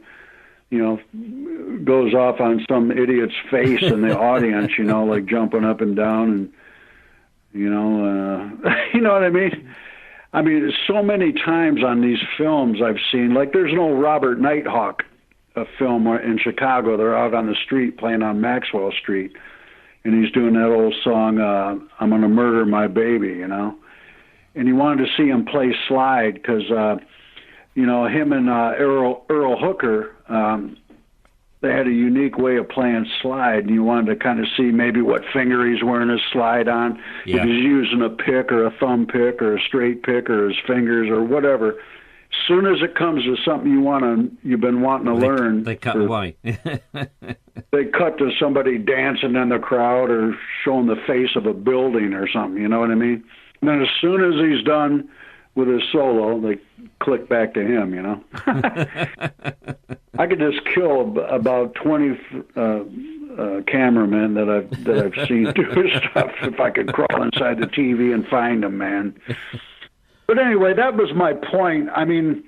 goes off on some idiot's face in the audience, like jumping up and down, and, you know what I mean? I mean, so many times on these films I've seen, like there's an old Robert Nighthawk film in Chicago. They're out on the street playing on Maxwell Street, and he's doing that old song, I'm Gonna Murder My Baby, And he wanted to see him play slide because, him and Earl Hooker, they had a unique way of playing slide, and you wanted to kind of see maybe what finger he's wearing his slide on, if he's using a pick or a thumb pick or a straight pick or his fingers or whatever. As soon as it comes to something you've been wanting to learn, they cut away. They cut to somebody dancing in the crowd or showing the face of a building or something. You know what I mean? And then as soon as he's done with his solo, they click back to him, I could just kill about 20 cameramen that I've seen do stuff if I could crawl inside the TV and find them, man. But anyway, that was my point. I mean,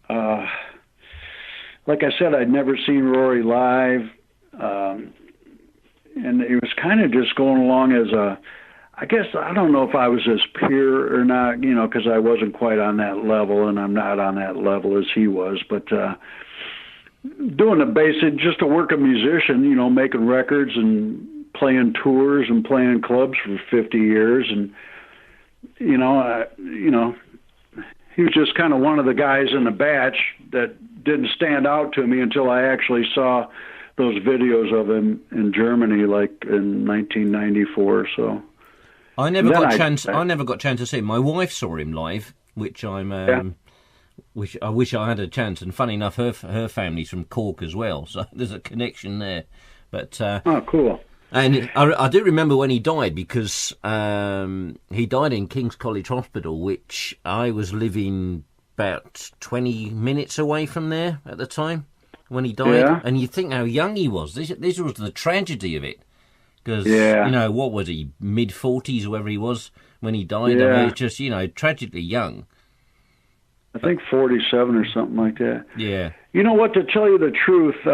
like I said, I'd never seen Rory live, and it was kind of just going along as I guess, I don't know if I was his peer or not, because I wasn't quite on that level, and I'm not on that level as he was, but doing the basic, just to work a musician, making records and playing tours and playing clubs for 50 years, and, he was just kind of one of the guys in the batch that didn't stand out to me until I actually saw those videos of him in Germany, like in 1994 or so. I never got a chance to see him. My wife saw him live, which which I wish I had a chance. And funny enough, her family's from Cork as well, so there's a connection there. But oh, cool. And I do remember when he died, because he died in King's College Hospital, which I was living about 20 minutes away from there at the time when he died. Yeah. And you think how young he was. This was the tragedy of it. Because, what was he, mid-40s, whoever he was, when he died? Yeah. I mean, it's just, tragically young. I think 47 or something like that. Yeah. You know what, to tell you the truth,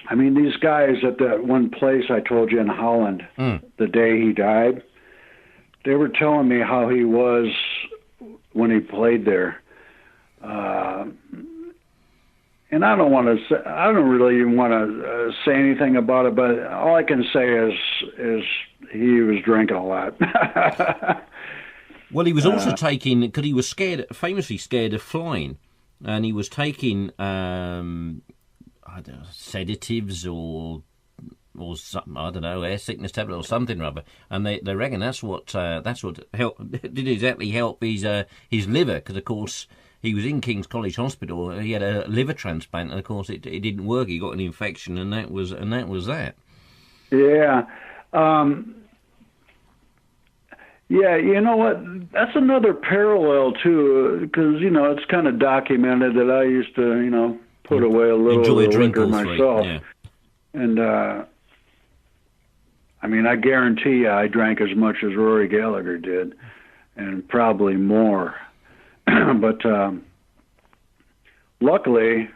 I mean, these guys at that one place I told you in Holland, the day he died, they were telling me how he was when he played there. And I don't really even want to say anything about it, but all I can say is he was drinking a lot. Well, he was also taking, because he was famously scared of flying, and he was taking sedatives or something, I don't know, air sickness tablet or something or other, and they reckon that's what helped, didn't exactly help his liver, because of course he was in King's College Hospital. He had a liver transplant, and of course it didn't work. He got an infection, and that was that. Yeah. Yeah, you know what? That's another parallel too, because it's kind of documented that I used to put away a little enjoy a drink liquor myself. Yeah. And I mean, I guarantee you, I drank as much as Rory Gallagher did, and probably more. But luckily,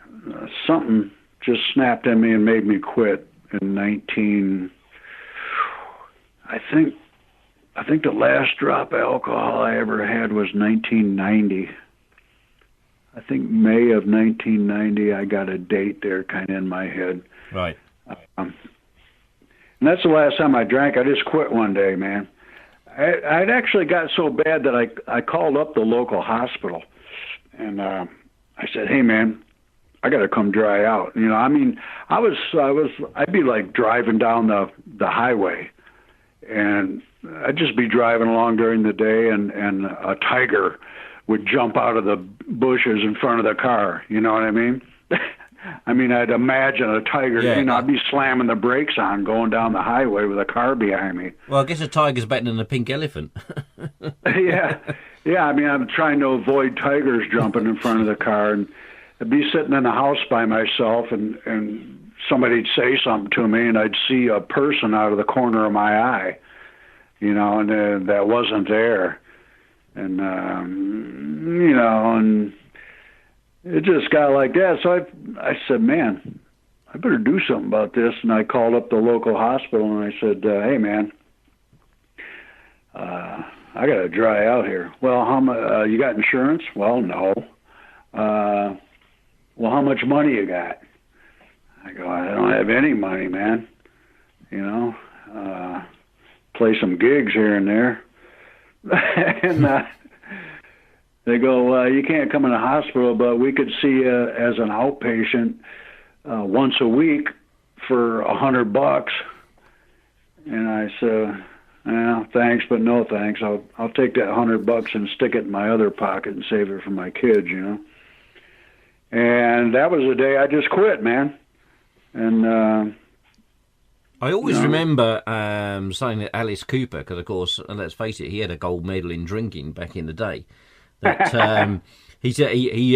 something just snapped in me and made me quit in I think the last drop of alcohol I ever had was 1990. I think May of 1990. I got a date there kind of in my head. Right. And that's the last time I drank. I just quit one day, man. I'd actually got so bad that I called up the local hospital, and I said, "Hey, man, I got to come dry out." I mean, I'd be like driving down the highway, and I'd just be driving along during the day, and a tiger would jump out of the bushes in front of the car. You know what I mean? I mean, I'd imagine a tiger, Yeah. I'd be slamming the brakes on going down the highway with a car behind me. Well, I guess a tiger's better than a pink elephant. Yeah. Yeah, I mean, I'm trying to avoid tigers jumping in front of the car, and I'd be sitting in the house by myself, and somebody'd say something to me, and I'd see a person out of the corner of my eye, and that wasn't there. And, and it just got like that. So I said, man, I better do something about this. And I called up the local hospital, and I said, hey, man, I got to dry out here. Well, you got insurance? Well, no. Well, how much money you got? I go, I don't have any money, man. Play some gigs here and there. And they go, you can't come in the hospital, but we could see you as an outpatient once a week for $100. And I said, thanks, but no thanks. I'll take that $100 and stick it in my other pocket and save it for my kids, And that was the day I just quit, man. And I always remember saying that Alice Cooper, because of course, let's face it, he had a gold medal in drinking back in the day. That he said he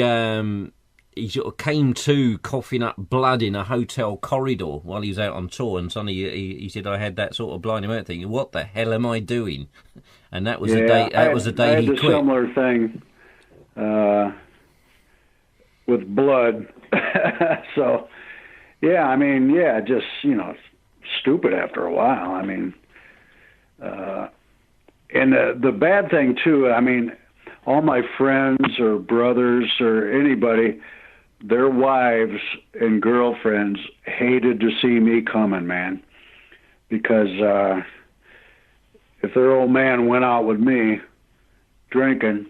sort of came to coughing up blood in a hotel corridor while he was out on tour, and suddenly he said, I had that sort of blinding out thinking, what the hell am I doing? And that was the day. That was the day he quit. I had a similar thing with blood. So, yeah, I mean, just stupid after a while. I mean, and the bad thing too. I mean, all my friends or brothers or anybody, their wives and girlfriends hated to see me coming, man, because if their old man went out with me drinking,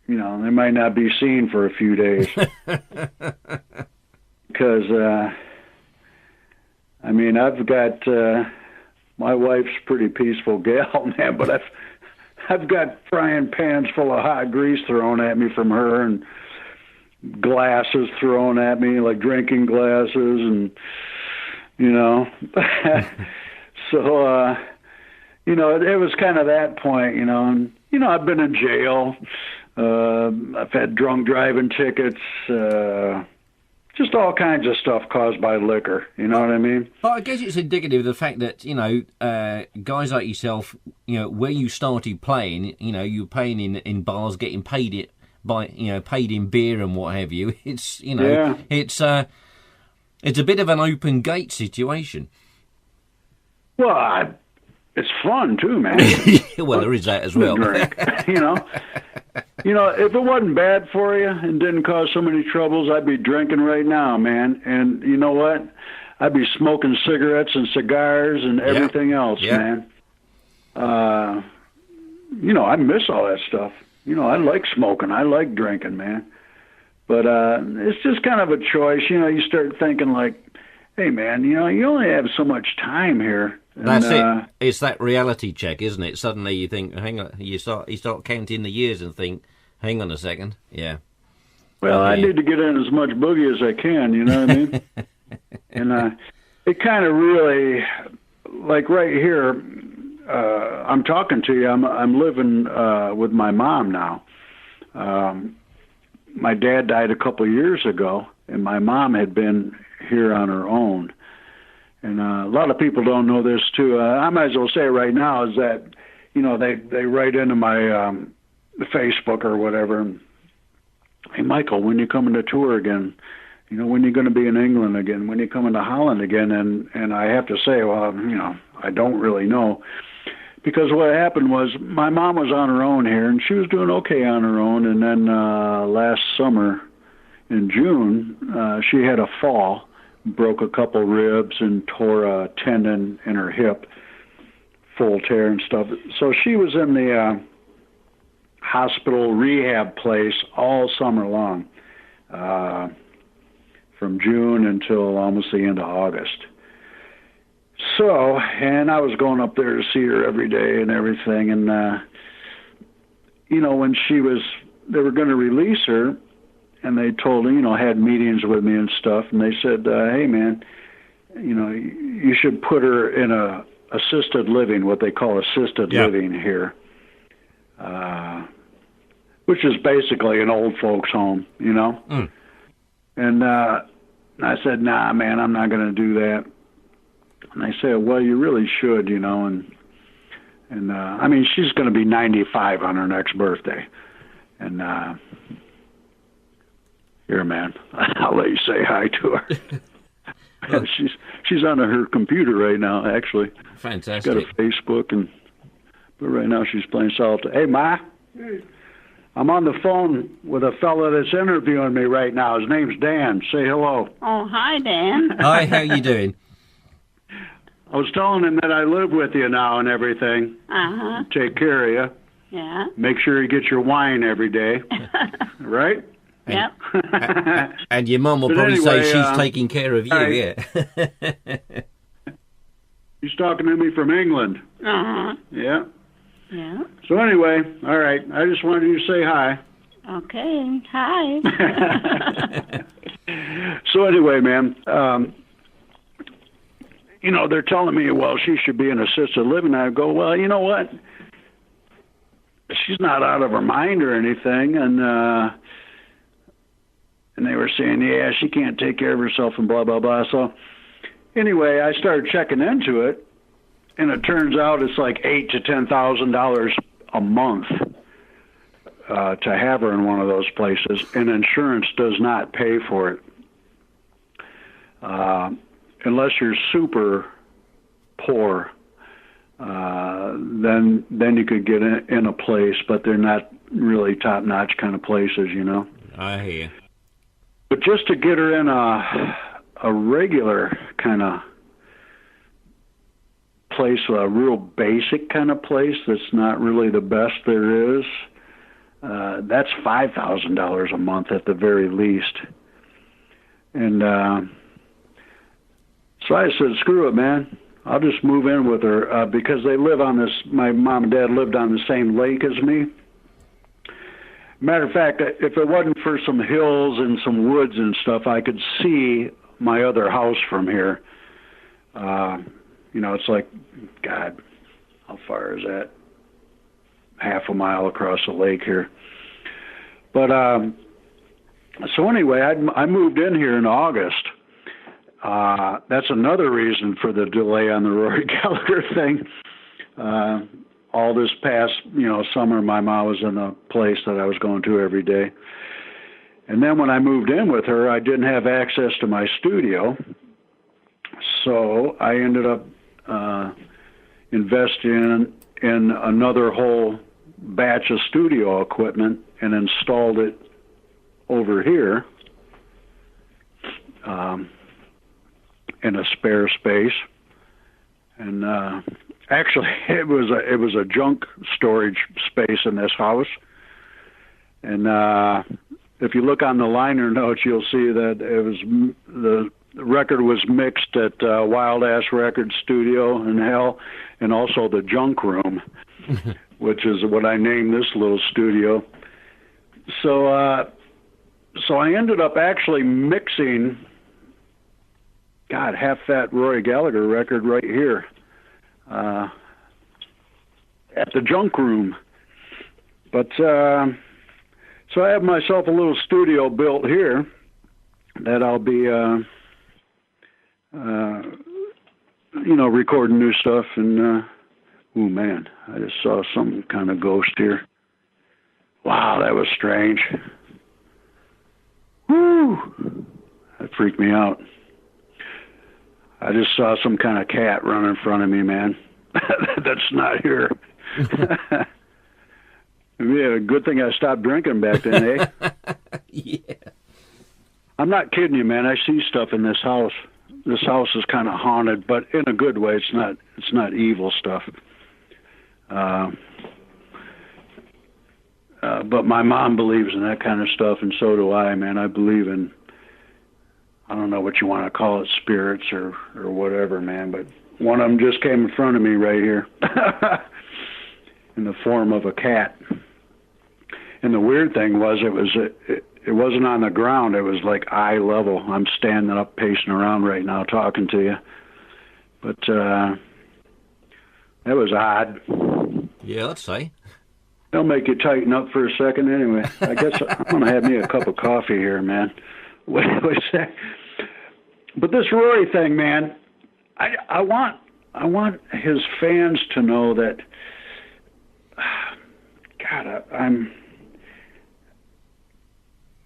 they might not be seen for a few days. Because, I mean, I've got, my wife's a pretty peaceful gal, man, but I've got frying pans full of hot grease thrown at me from her, and glasses thrown at me, like drinking glasses, and, so, it was kind of that point, and, I've been in jail. I've had drunk driving tickets, just all kinds of stuff caused by liquor. You know what I mean? Well, I guess it's indicative of the fact that, guys like yourself, where you started playing, you were playing in bars, getting paid it by, paid in beer and what have you. It's, it's a bit of an open gate situation. Well, it's fun too, man. Well, there is that as well. Drink, if it wasn't bad for you and didn't cause so many troubles, I'd be drinking right now, man. And you know what? I'd be smoking cigarettes and cigars and everything else, man. I miss all that stuff. I like smoking. I like drinking, man. But it's just kind of a choice. You start thinking like, hey, man, you only have so much time here. And, that's it. It's that reality check, isn't it? Suddenly you think, hang on, you start counting the years and think, hang on a second, yeah. Well, I need to get in as much boogie as I can, you know what I mean? And it kind of really, like right here, I'm talking to you. I'm living with my mom now. My dad died a couple of years ago, and my mom had been here on her own. And a lot of people don't know this too. I might as well say it right now is that, they write into my Facebook or whatever, and, hey, Michael, when you coming to tour again? When you going to be in England again? When you coming to Holland again? And I have to say, well, I don't really know. Because what happened was my mom was on her own here, and she was doing okay on her own. And then last summer in June, she had a fall, broke a couple ribs and tore a tendon in her hip, full tear and stuff. So she was in the hospital rehab place all summer long, from June until almost the end of August. So, and I was going up there to see her every day and everything. And, when they were going to release her, and they told him, had meetings with me and stuff, and they said, hey, man, you should put her in a assisted living, what they call assisted living here, which is basically an old folks home, Mm. And I said, nah, man, I'm not going to do that. And they said, well, you really should, and I mean, she's going to be 95 on her next birthday. And here, man, I'll let you say hi to her. She's on her computer right now, actually. Fantastic. She's got a Facebook, but right now she's playing solitaire. Hey, Ma. Hey. I'm on the phone with a fella that's interviewing me right now. His name's Dan. Say hello. Oh, hi, Dan. Hi, how you doing? I was telling him that I live with you now and everything. Uh-huh. Take care of you. Yeah. Make sure you get your wine every day. Right? Yep. And your mum will probably say she's taking care of you, yeah. He's talking to me from England. Uh-huh. Yeah. Yeah. So anyway, all right. I just wanted you to say hi. Okay. Hi. So anyway, man, they're telling me, well, she should be in assisted living. I go, well, you know what? She's not out of her mind or anything. And they were saying, yeah, she can't take care of herself and blah, blah, blah. So anyway, I started checking into it. And it turns out it's like $8,000 to $10,000 a month to have her in one of those places, and insurance does not pay for it unless you're super poor. Then you could get in a place, but they're not really top-notch kind of places, I hear you. But just to get her in a regular kind of place, a real basic kind of place that's not really the best there is, that's $5,000 a month at the very least. And so I said, screw it, man. I'll just move in with her because they live on this, my mom and dad lived on the same lake as me. Matter of fact, if it wasn't for some hills and some woods and stuff, I could see my other house from here. It's like, God, how far is that? Half a mile across the lake here. But so anyway, I moved in here in August. That's another reason for the delay on the Rory Gallagher thing. All this past, summer, my mom was in a place that I was going to every day. And then when I moved in with her, I didn't have access to my studio. So I ended up investing in another whole batch of studio equipment and installed it over here in a spare space. And actually, it was a junk storage space in this house. And if you look on the liner notes, you'll see that it was the record was mixed at Wild Ass Record Studio in Hell, and also the Junk Room, which is what I named this little studio. So I ended up actually mixing, half that Rory Gallagher record right here at the Junk Room. But so I have myself a little studio built here that I'll be recording new stuff. And oh man, I just saw some kind of ghost here. Wow, that was strange. Woo, that freaked me out. I just saw some kind of cat run in front of me, man. That's not here. Yeah, good thing I stopped drinking back then, eh? Yeah. I'm not kidding you, man. I see stuff in this house. This house is kind of haunted, but in a good way. It's not evil stuff. But my mom believes in that kind of stuff, and so do I, man. I believe in, I don't know what you want to call it, spirits or whatever, man. But one of them just came in front of me right here in the form of a cat. And the weird thing was, it wasn't on the ground. It was like eye level. I'm standing up, pacing around right now, talking to you. But that was odd. Yeah, I'd say. They'll make you tighten up for a second anyway. I guess I'm going to have me a cup of coffee here, man. Wait a sec. But this Rory thing, man, I want his fans to know that, God,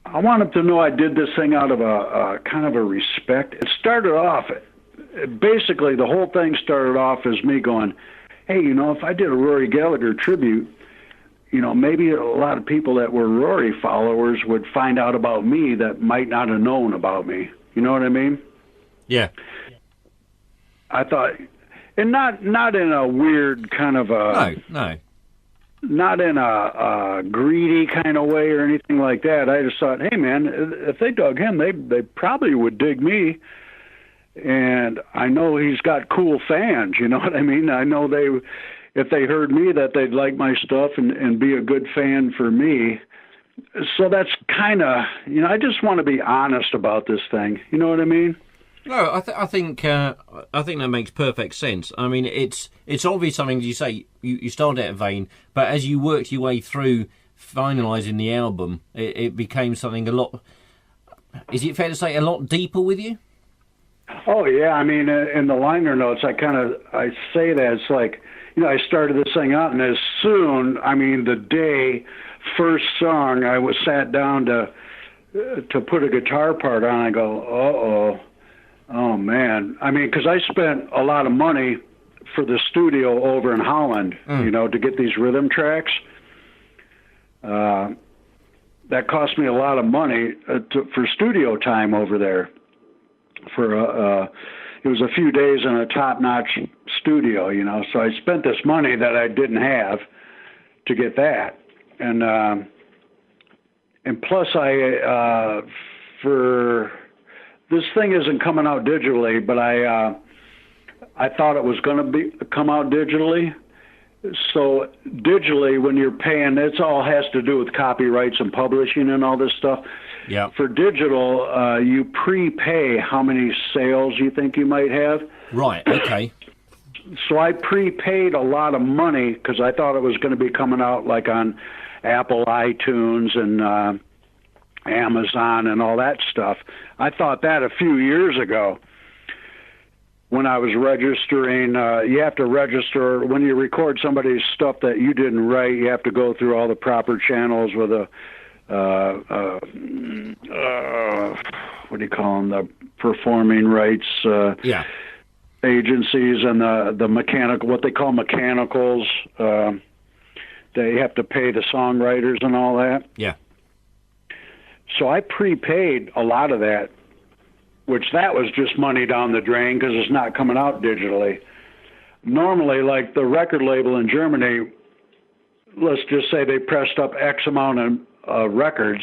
I want them to know I did this thing out of a kind of a respect. It started off, basically the whole thing started off as me going, hey, if I did a Rory Gallagher tribute, maybe a lot of people that were Rory followers would find out about me that might not have known about me. You know what I mean? Yeah. I thought, and not in a weird kind of a... No. Not in a greedy kind of way or anything like that. I just thought, hey, man, if they dug him, they probably would dig me. And I know he's got cool fans, you know what I mean? I know if they heard me, that they'd like my stuff and be a good fan for me. So that's kind of, I just want to be honest about this thing. You know what I mean? No, I think that makes perfect sense. I mean, it's obvious something, as you say, you started out vain, but as you worked your way through finalising the album, it became something a lot, is it fair to say, a lot deeper with you? Oh, yeah. I mean, in the liner notes, I say that it's like, I started this thing out, and as soon, the day, first song, I was sat down to put a guitar part on, I go, uh-oh. Oh, man. Because I spent a lot of money for the studio over in Holland, to get these rhythm tracks. That cost me a lot of money for studio time over there. It was a few days in a top-notch studio, so I spent this money that I didn't have to get that. And plus this thing isn't coming out digitally, but I thought it was going to come out digitally. So digitally, when you're paying, it all has to do with copyrights and publishing and all this stuff. Yeah. For digital, you prepay how many sales you think you might have. Right. Okay. So I prepaid a lot of money because I thought it was going to be coming out like on Apple iTunes and Amazon and all that stuff. I thought that a few years ago when I was registering. You have to register when you record somebody's stuff that you didn't write. You have to go through all the proper channels with what do you call them, the performing rights agencies and the mechanical, what they call mechanicals. They have to pay the songwriters and all that. Yeah. So I prepaid a lot of that, which that was just money down the drain because it's not coming out digitally. Normally, like the record label in Germany, let's just say they pressed up X amount of records.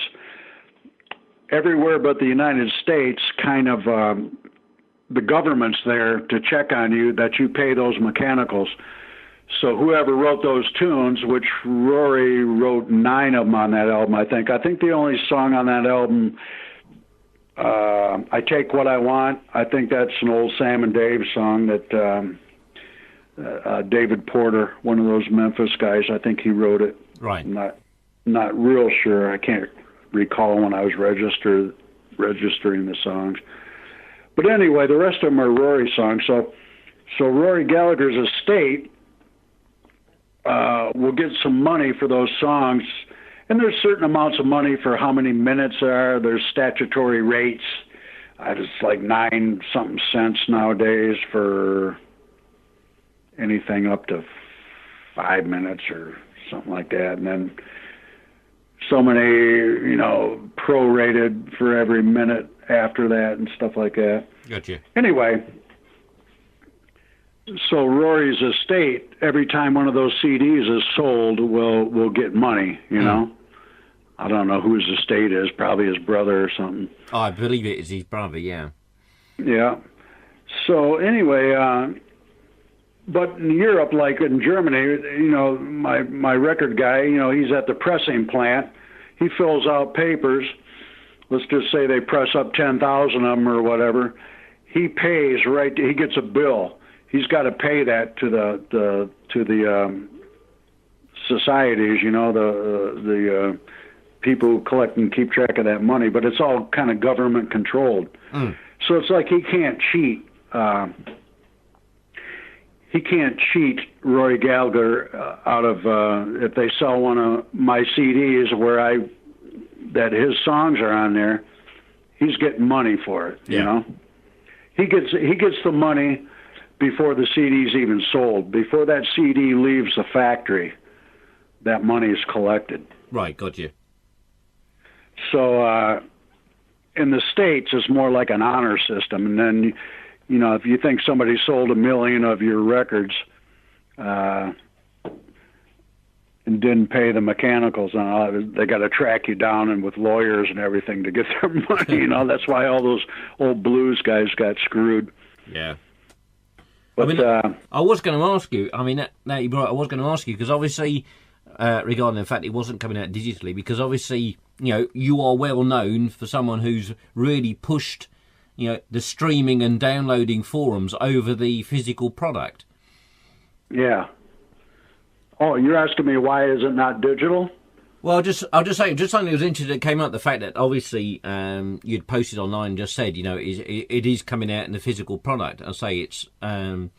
Everywhere but the United States, kind of the government's there to check on you that you pay those mechanicals. So whoever wrote those tunes, which Rory wrote 9 of them on that album, I think. I think the only song on that album, I Take What I Want, I think that's an old Sam and Dave song that David Porter, one of those Memphis guys, I think he wrote it. Right. I'm not real sure. I can't recall when I was registering the songs. But anyway, the rest of them are Rory songs. So Rory Gallagher's estate will get some money for those songs, and there's certain amounts of money for how many minutes there are. There's statutory rates. It's like 9-something cents nowadays for anything up to 5 minutes or something like that, and then so many, prorated for every minute after that and stuff like that. Gotcha. Anyway, so Rory's estate, every time one of those CDs is sold, will get money, I don't know whose estate is, probably his brother or something. Oh, I believe it is his brother, yeah. Yeah. So anyway, but in Europe, like in Germany, my record guy, he's at the pressing plant. He fills out papers, let's just say they press up 10,000 of them or whatever. He pays he gets a bill. He's got to pay that to the societies, the people who collect and keep track of that money. But it's all kind of government controlled. So it's like he can't cheat. He can't cheat Rory Gallagher out of if they sell one of my CDs that his songs are on there. He's getting money for it. He gets the money before the CD's even sold. Before that CD leaves the factory, that money is collected. Right, got you. So in the States, it's more like an honor system. And then, if you think somebody sold 1 million of your records and didn't pay the mechanicals and all, they got to track you down and with lawyers and everything to get their money. That's why all those old blues guys got screwed. Yeah. But I was going to ask you. Now you brought. I was going to ask you because obviously, regarding the fact it wasn't coming out digitally, because obviously, you are well known for someone who's really pushed, the streaming and downloading forums over the physical product. Yeah. Oh, you're asking me why is it not digital? Well, I'll just say, just something that was interesting that came up, the fact that obviously you'd posted online and just said, it is coming out in the physical product. I say it's, as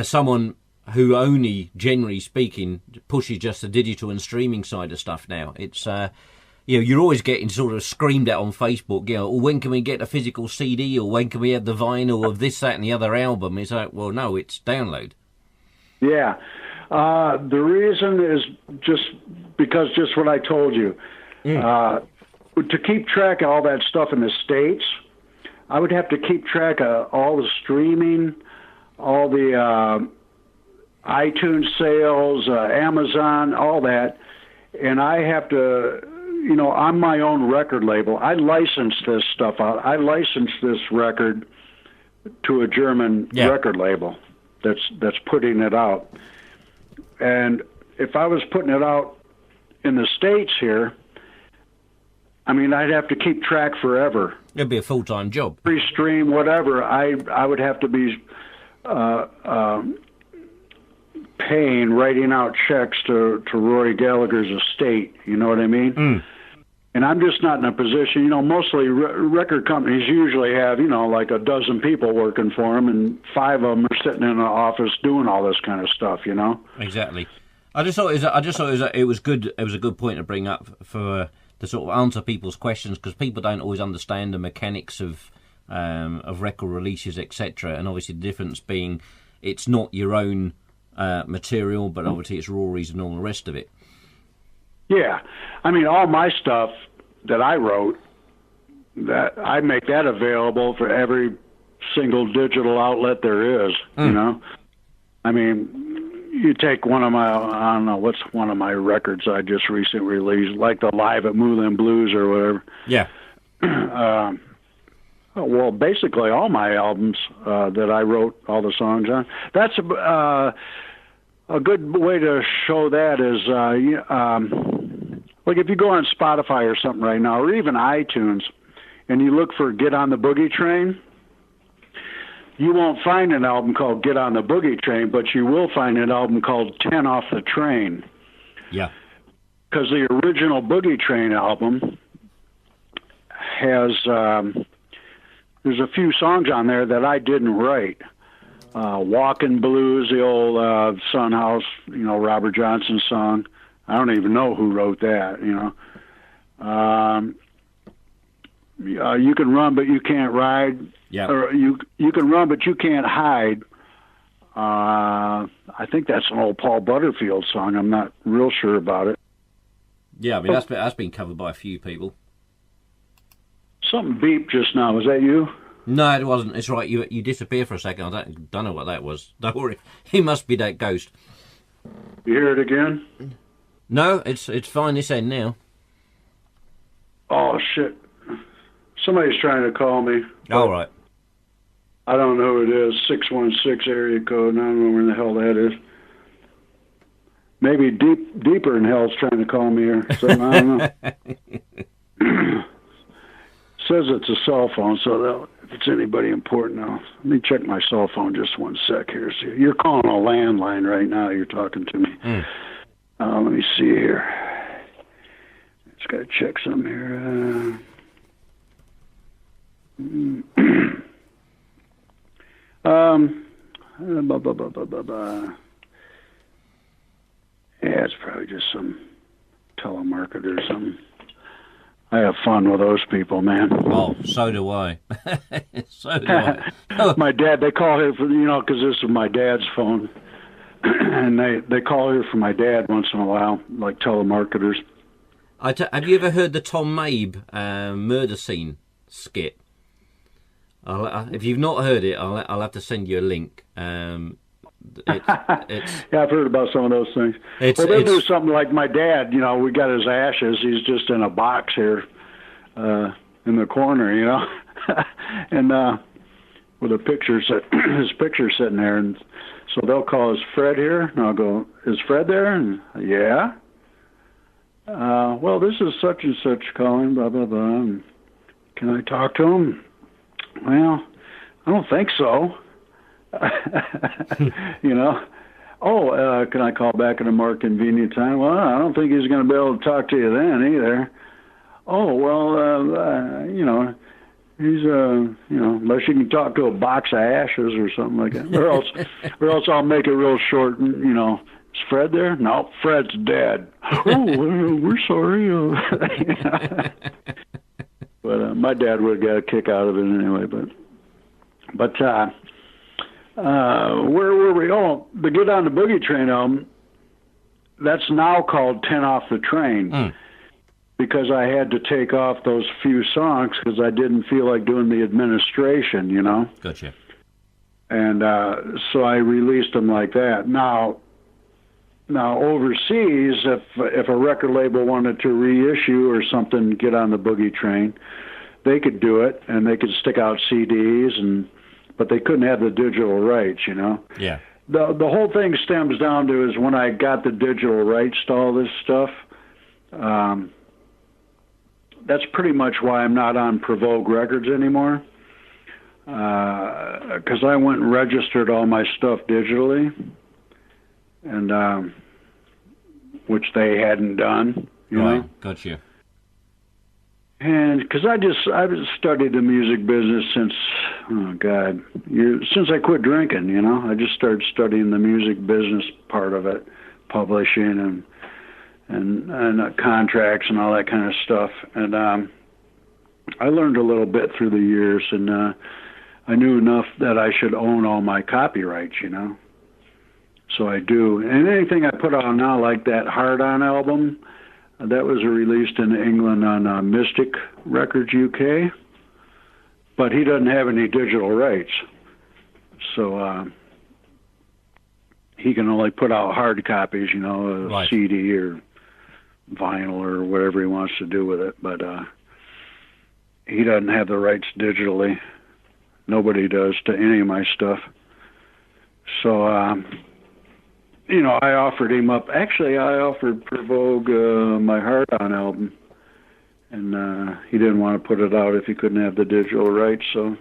someone who only, generally speaking, pushes just the digital and streaming side of stuff now, it's, you're always getting sort of screamed at on Facebook, when can we get a physical CD, or when can we have the vinyl of this, that and the other album? It's like, well, no, it's download. Yeah. The reason is just what I told you. To keep track of all that stuff in the States, I would have to keep track of all the streaming, all the iTunes sales, Amazon, all that. And I have to, I'm my own record label. I license this stuff out. I license this record to a German record label that's putting it out. And if I was putting it out in the States here, I'd have to keep track forever. It'd be a full-time job. Free stream, whatever. I would have to be writing out checks to Rory Gallagher's estate. You know what I mean? And I'm just not in a position. Mostly record companies usually have, like a dozen people working for them, and 5 of them are sitting in an office doing all this kind of stuff. Exactly. I just thought it was good. It was a good point to bring up for to sort of answer people's questions, because people don't always understand the mechanics of record releases, etc. And obviously the difference being it's not your own material, but obviously it's Rory's and all the rest of it. Yeah, all my stuff that I wrote, that I make that available for every single digital outlet there is. You take one of my, I don't know, what's one of my records I just recently released, like the Live at Moulin Blues or whatever. Yeah. Well, basically all my albums that I wrote all the songs on. That's a good way to show that is, like if you go on Spotify or something right now, or even iTunes, and you look for Get on the Boogie Train, you won't find an album called Get on the Boogie Train, but you will find an album called 10 Off the Train. Yeah. Because the original Boogie Train album has, there's a few songs on there that I didn't write. Walkin' Blues, the old Sun House, Robert Johnson song. I don't even know who wrote that, You Can Run But You Can't Ride. Yeah. Or you Can Run But You Can't Hide. I think that's an old Paul Butterfield song. I'm not real sure about it. Yeah, that's been covered by a few people. Something beeped just now. Was that you? No, it wasn't. It's right. You disappeared for a second. I don't know what that was. Don't worry. He must be that ghost. You hear it again? No, it's fine this end now. Oh, shit. Somebody's trying to call me. All right. I don't know who it is. 616 area code. I don't know where the hell that is. Maybe deeper in hell's trying to call me or something. I don't know. says it's a cell phone, so if it's anybody important now, let me check my cell phone just one sec here. See, you're calling a landline right now. You're talking to me. Let me see here. Just got to check some here. Yeah, it's probably just some telemarketer or something. I have fun with those people, man. Oh, so do I. So do I. Oh. My dad, they call here for, because this is my dad's phone. And they call here for my dad once in a while, like telemarketers. Have you ever heard the Tom Mabe murder scene skit? If you've not heard it, I'll have to send you a link. It's yeah, I've heard about some of those things. They'll do something like my dad. We got his ashes. He's just in a box here in the corner, and with a picture, his picture sitting there, and so they'll call, "Is Fred here?" And I'll go, "Is Fred there?" And yeah. Well, this is such and such calling. Blah blah blah. And can I talk to him? Well, I don't think so. Oh, can I call back at a more convenient time? Well, I don't think he's going to be able to talk to you then either. Oh, well, he's, unless you can talk to a box of ashes or something like that. Or else I'll make it real short and, is Fred there? No, Fred's dead. Oh, we're sorry. But my dad would have got a kick out of it anyway. But where were we? Oh, the Get on the Boogie Train album, that's now called 10 Off the Train because I had to take off those few songs because I didn't feel like doing the administration, Gotcha. And so I released them like that. Now overseas, if a record label wanted to reissue or something, Get on the Boogie Train, they could do it, and they could stick out CDs, but they couldn't have the digital rights, Yeah. The whole thing stems down to is when I got the digital rights to all this stuff, that's pretty much why I'm not on Provoke Records anymore, because I went and registered all my stuff digitally, and which they hadn't done, Right, gotcha. And because I've studied the music business since I quit drinking, I just started studying the music business part of it, publishing and contracts and all that kind of stuff. And I learned a little bit through the years, and I knew enough that I should own all my copyrights, So I do. And anything I put out now, like that Hard On album, that was released in England on Mystic Records UK, but he doesn't have any digital rights. So he can only put out hard copies, a right. CD or vinyl or whatever he wants to do with it, but he doesn't have the rights digitally. Nobody does to any of my stuff. So, I offered him up. Actually, I offered Provoke my Hard On album, and he didn't want to put it out if he couldn't have the digital rights, so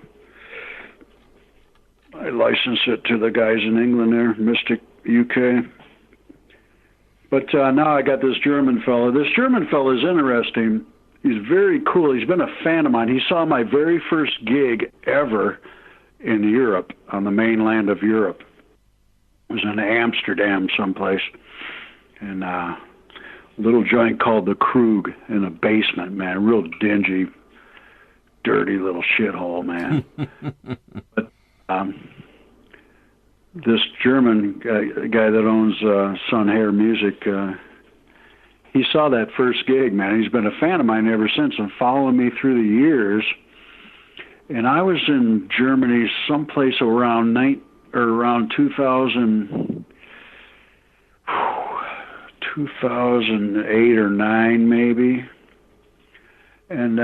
I licensed it to the guys in England there, Mystic UK. But now I got this German fella. This German fella is interesting. He's very cool. He's been a fan of mine. He saw my very first gig ever in Europe, on the mainland of Europe. It was in Amsterdam someplace, and a little joint called the Krug in a basement, man, real dingy, dirty little shithole, man. But this German guy that owns Sun Hair Music, he saw that first gig, man. He's been a fan of mine ever since and following me through the years. And I was in Germany someplace around 2008 or 9 maybe, and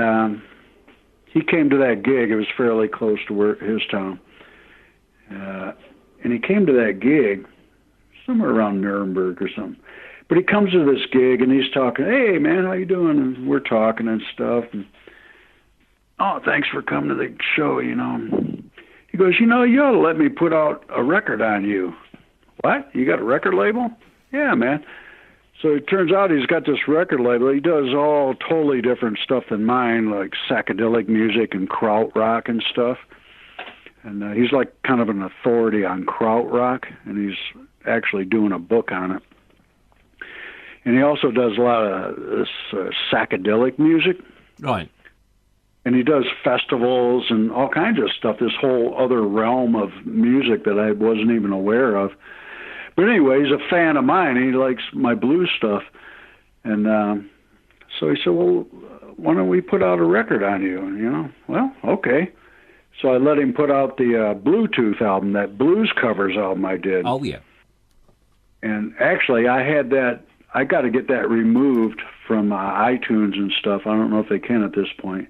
he came to that gig. It was fairly close to his town, and he came to that gig somewhere around Nuremberg or something. But he comes to this gig and he's talking, "Hey man, how you doing?" And we're talking and stuff, oh, thanks for coming to the show, you know. He goes, you know, you ought to let me put out a record on you. What? You got a record label? Yeah, man. So it turns out he's got this record label. He does all totally different stuff than mine, like psychedelic music and krautrock and stuff. And he's like kind of an authority on krautrock, and he's actually doing a book on it. And he also does a lot of this psychedelic music. Right. And he does festivals and all kinds of stuff, this whole other realm of music that I wasn't even aware of. But anyway, he's a fan of mine. He likes my blues stuff. And so he said, well, why don't we put out a record on you? And, you know, well, okay. So I let him put out the Bluetooth album, that blues covers album I did. Oh, yeah. And actually, I had that, I got to get that removed from iTunes and stuff. I don't know if they can at this point.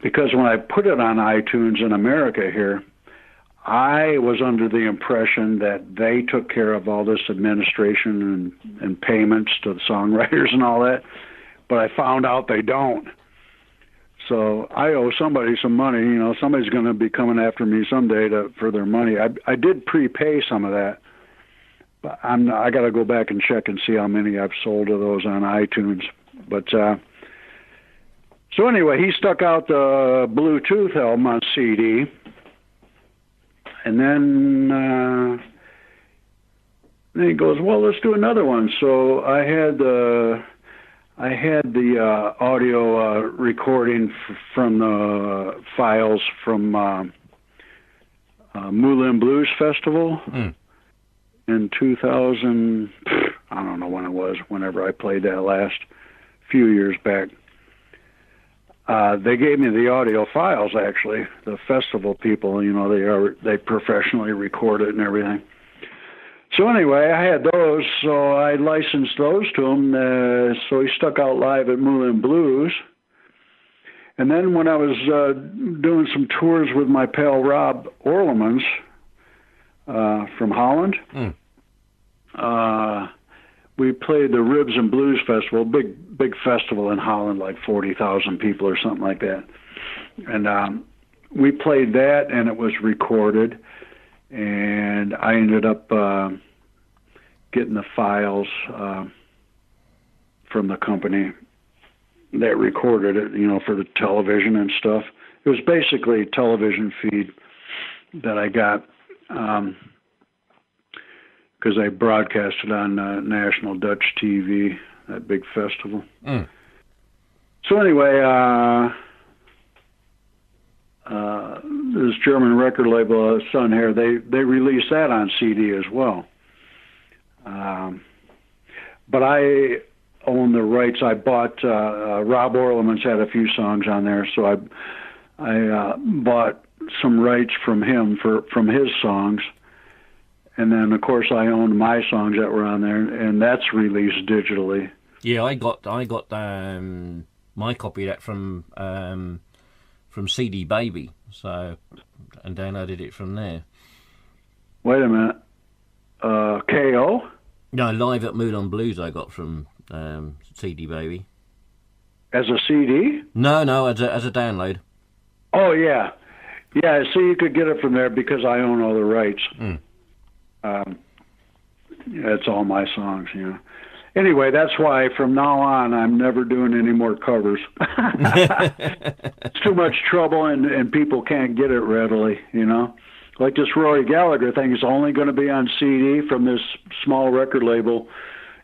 Because when I put it on iTunes in America here, I was under the impression that they took care of all this administration and payments to the songwriters and all that, but I found out they don't. So I owe somebody some money. You know, somebody's going to be coming after me someday for their money. I did prepay some of that, but I got to go back and check and see how many I've sold of those on iTunes. But so anyway, he stuck out the Bluetooth album on CD. And then he goes, well, let's do another one. So I had the audio recording from the files from Moulin Blues Festival in 2000. I don't know when it was, whenever I played that last few years back. They gave me the audio files, actually. The festival people, you know, they professionally record it and everything. So anyway, I had those, so I licensed those to him. So he stuck out live at Moulin Blues. And then when I was doing some tours with my pal Rob Orlemans from Holland, we played the Ribs and Blues Festival, big festival in Holland, like 40,000 people or something like that. And we played that, and it was recorded. And I ended up getting the files from the company that recorded it, you know, for the television and stuff. It was basically a television feed that I got. Because I broadcasted on National Dutch TV, that big festival. So anyway, this German record label, Sun Hair, they released that on CD as well. But I own the rights. I bought, Rob Orlemans had a few songs on there, so I bought some rights from him from his songs. And then, of course, I owned my songs that were on there, and that's released digitally. Yeah, I got my copy of that from CD Baby, so, and downloaded it from there. Wait a minute, KO? No, Live at Moulin Blues I got from CD Baby. As a CD? No, as a download. Oh yeah, so you could get it from there because I own all the rights. It's all my songs, you know. Anyway, that's why from now on I'm never doing any more covers. It's too much trouble, and people can't get it readily, you know. Like this Rory Gallagher thing is only going to be on CD from this small record label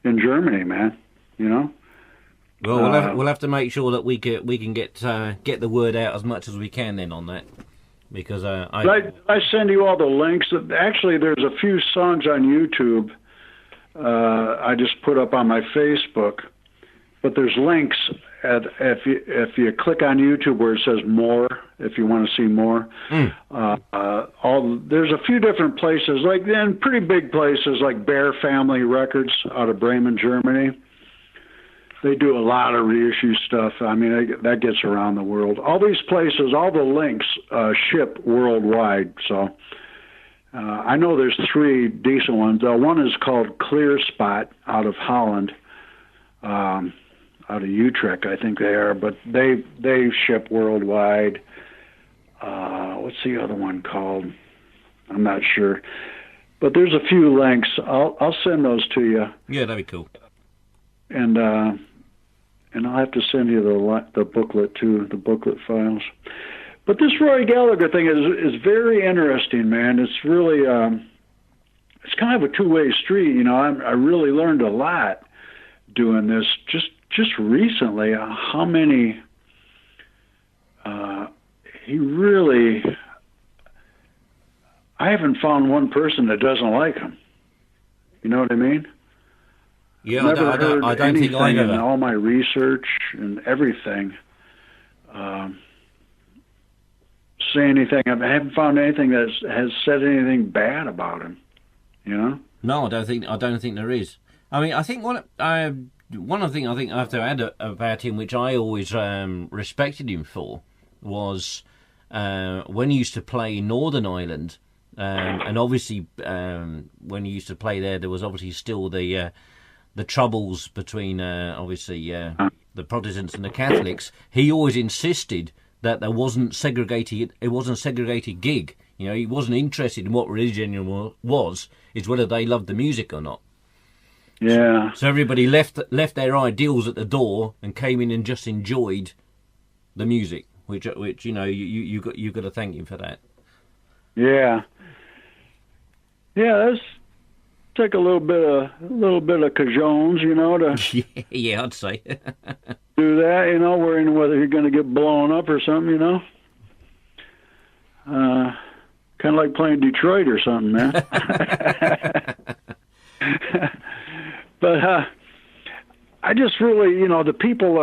in Germany, man. You know. Well, we'll have to make sure that we can get the word out as much as we can then on that. Because I send you all the links. Actually, there's a few songs on YouTube I just put up on my Facebook, but there's links if you click on YouTube where it says more, if you want to see more. There's a few different places, like then pretty big places like Bear Family Records out of Bremen, Germany. They do a lot of reissue stuff. I mean, that gets around the world. All these places, all the links ship worldwide. So I know there's 3 decent ones. One is called Clear Spot out of Holland. out of Utrecht, I think they are, but they ship worldwide. What's the other one called? I'm not sure. But there's a few links. I'll send those to you. Yeah, that'd be cool. And I'll have to send you the booklet too, the booklet files. But this Rory Gallagher thing is very interesting, man. It's really it's kind of a two-way street. You know, I really learned a lot doing this just recently. How many he really. I haven't found one person that doesn't like him. You know what I mean? Yeah, I don't think I in ever. all my research and everything. Say anything. I haven't found anything that has said anything bad about him. You know? No, I don't think there is. I mean, I think one of the things I think I have to add about him, which I always respected him for, was when he used to play in Northern Ireland. And obviously, when he used to play there was obviously still the troubles between the Protestants and the Catholics. He always insisted that there wasn't segregated. It wasn't a segregated gig. You know, he wasn't interested in what religion was. It's whether they loved the music or not. Yeah. So everybody left their ideals at the door and came in and just enjoyed the music, which you know you got to thank him for that. Yeah. Yeah, that's take a little bit of cajones, you know, to yeah, I'd say do that, you know, worrying whether you're going to get blown up or something, you know. Kind of like playing Detroit or something, man. But I just really, you know, the people,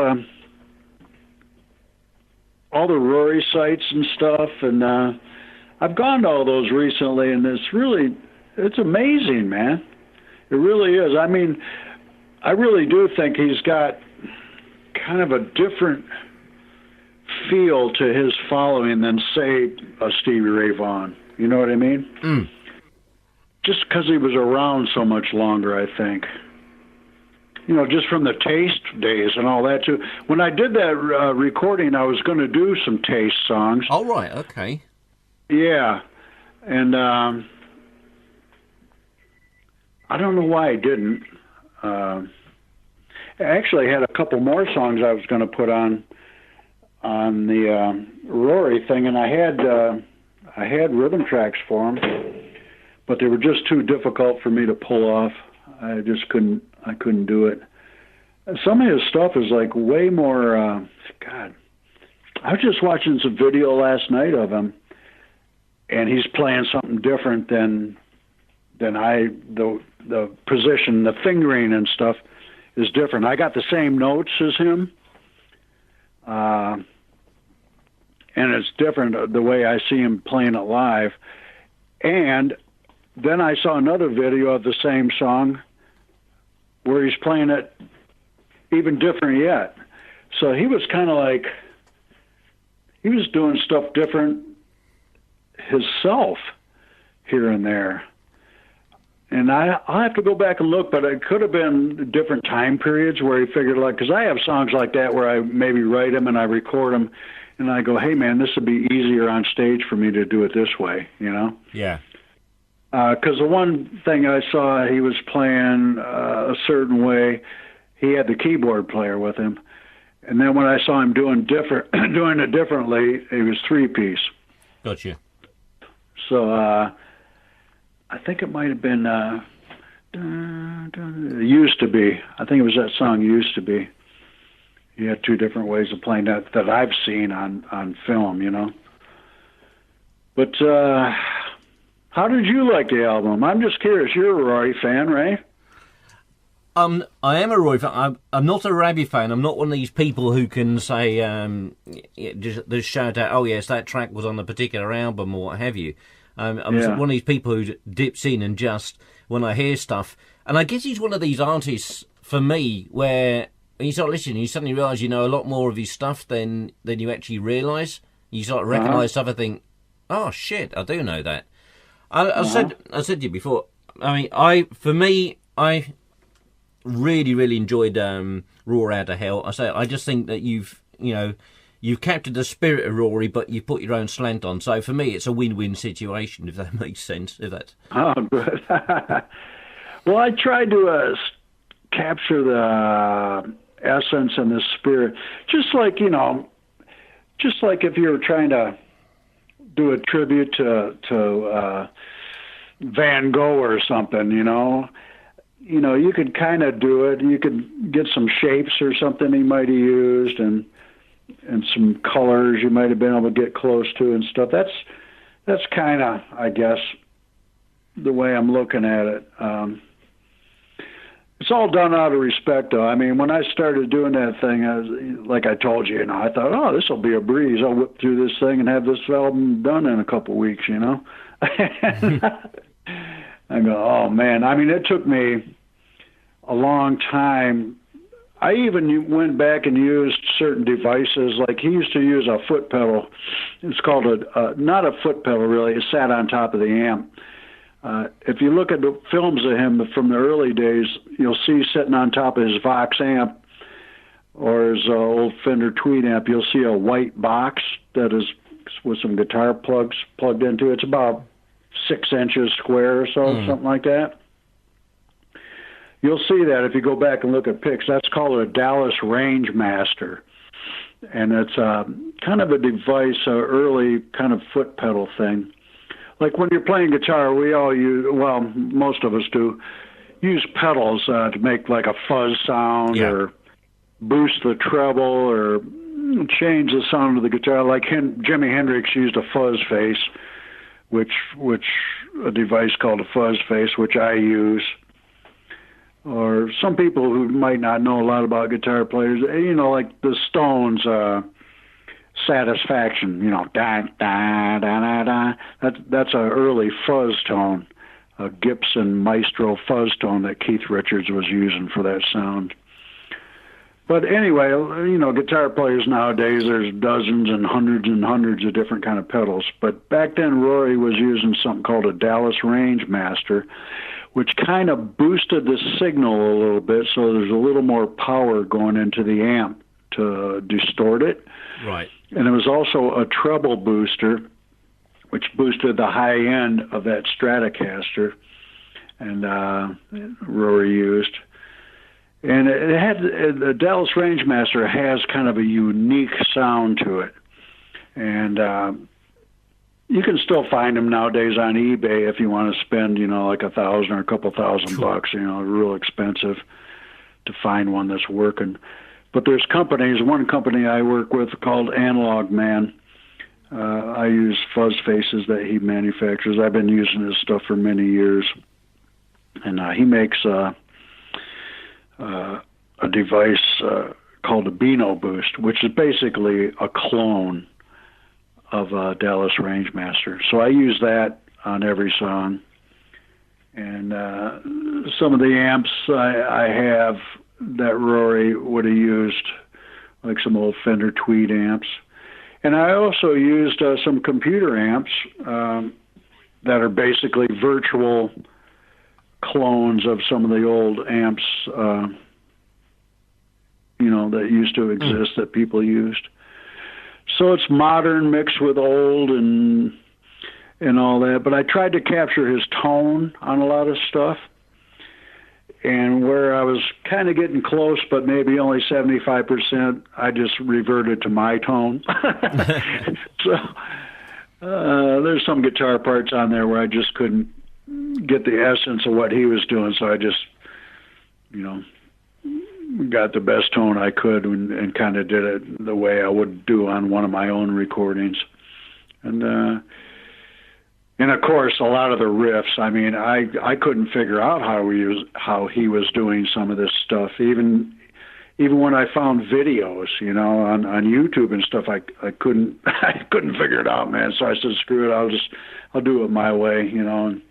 all the Rory sites and stuff, and I've gone to all those recently, and it's amazing, man. It really is. I mean, I really do think he's got kind of a different feel to his following than, say, a Stevie Ray Vaughan. You know what I mean? Mm. Just because he was around so much longer, I think. You know, just from the Taste days and all that, too. When I did that recording, I was going to do some Taste songs. Oh, right, okay. Yeah. And I don't know why I didn't. I actually had a couple more songs I was going to put on the Rory thing, and I had rhythm tracks for them, but they were just too difficult for me to pull off. I just couldn't do it. Some of his stuff is like way more. God, I was just watching some video last night of him, and he's playing something different than the position, the fingering and stuff is different. I got the same notes as him, and it's different the way I see him playing it live. And then I saw another video of the same song where he's playing it even different yet. So he was kind of like, he was doing stuff different himself here and there. And I'll have to go back and look, but it could have been different time periods where he figured, like, because I have songs like that where I maybe write them and I record them, and I go, hey, man, this would be easier on stage for me to do it this way, you know? Yeah. Because the one thing I saw, he was playing a certain way. He had the keyboard player with him. And then when I saw him doing it differently, it was three-piece. Gotcha. So I think it might have been Used to Be. I think it was that song Used to Be. He had two different ways of playing that I've seen on film, you know. But how did you like the album? I'm just curious. You're a Rory fan, right? I am a Rory fan. I'm not a Rabbi fan. I'm not one of these people who can say, just shout out, oh yes, that track was on a particular album or what have you. I'm one of these people who dips in and just, when I hear stuff, and I guess he's one of these artists, for me, where when you start listening, you suddenly realise you know a lot more of his stuff than you actually realise. You start to recognise stuff and think, oh shit, I do know that. I said to you before, I mean, really, really enjoyed Ror Outta Hell. I just think that you've captured the spirit of Rory, but you put your own slant on. So for me, it's a win-win situation, if that makes sense. Oh, good. Well, I tried to capture the essence and the spirit, just like if you were trying to do a tribute to Van Gogh or something, you could kind of do it. You could get some shapes or something he might have used, and some colors you might have been able to get close to and stuff. That's kind of, I guess, the way I'm looking at it. It's all done out of respect, though. I mean, when I started doing that thing, like I told you, I thought, oh, this will be a breeze. I'll whip through this thing and have this album done in a couple weeks, I go, oh, man. I mean, it took me a long time. I even went back and used certain devices. Like he used to use a foot pedal. It's called not a foot pedal, really. It sat on top of the amp. If you look at the films of him from the early days, you'll see sitting on top of his Vox amp or his old Fender Tweed amp, you'll see a white box that is with some guitar plugs plugged into it. It's about 6 inches square or so, something like that. You'll see that if you go back and look at pics. That's called a Dallas Range Master. And it's kind of a device, early kind of foot pedal thing. Like when you're playing guitar, we all use, well, most of us do, use pedals to make like a fuzz sound or boost the treble or change the sound of the guitar. Like Jimi Hendrix used a fuzz face, which a device called a fuzz face, which I use. Or some people who might not know a lot about guitar players, like the Stones, Satisfaction, da da da da da. That's an early fuzz tone, a Gibson Maestro fuzz tone that Keith Richards was using for that sound. But anyway, guitar players nowadays, there's dozens and hundreds of different kind of pedals. But back then, Rory was using something called a Dallas Range Master, which kind of boosted the signal a little bit, so there's a little more power going into the amp to distort it. Right. And it was also a treble booster, which boosted the high end of that Stratocaster, and Rory used. And it had the Dallas Rangemaster has kind of a unique sound to it, and you can still find them nowadays on eBay if you want to spend, like $1,000 or a couple $1,000 bucks. Real expensive to find one that's working. But there's one company I work with called Analog Man. I use fuzz faces that he manufactures. I've been using his stuff for many years. And he makes a device called a Beano Boost, which is basically a clone of a Dallas Rangemaster. So I use that on every song. And some of the amps I have that Rory would have used, like some old Fender Tweed amps. And I also used some computer amps that are basically virtual clones of some of the old amps, that used to exist that people used. So it's modern mixed with old and all that. But I tried to capture his tone on a lot of stuff. And where I was kind of getting close, but maybe only 75%, I just reverted to my tone. So there's some guitar parts on there where I just couldn't get the essence of what he was doing. So I just, got the best tone I could and kind of did it the way I would do on one of my own recordings. And of course, a lot of the riffs, I mean, I couldn't figure out how he was doing some of this stuff. Even when I found videos, on YouTube and stuff, I couldn't figure it out, man. So I said, screw it, I'll do it my way, and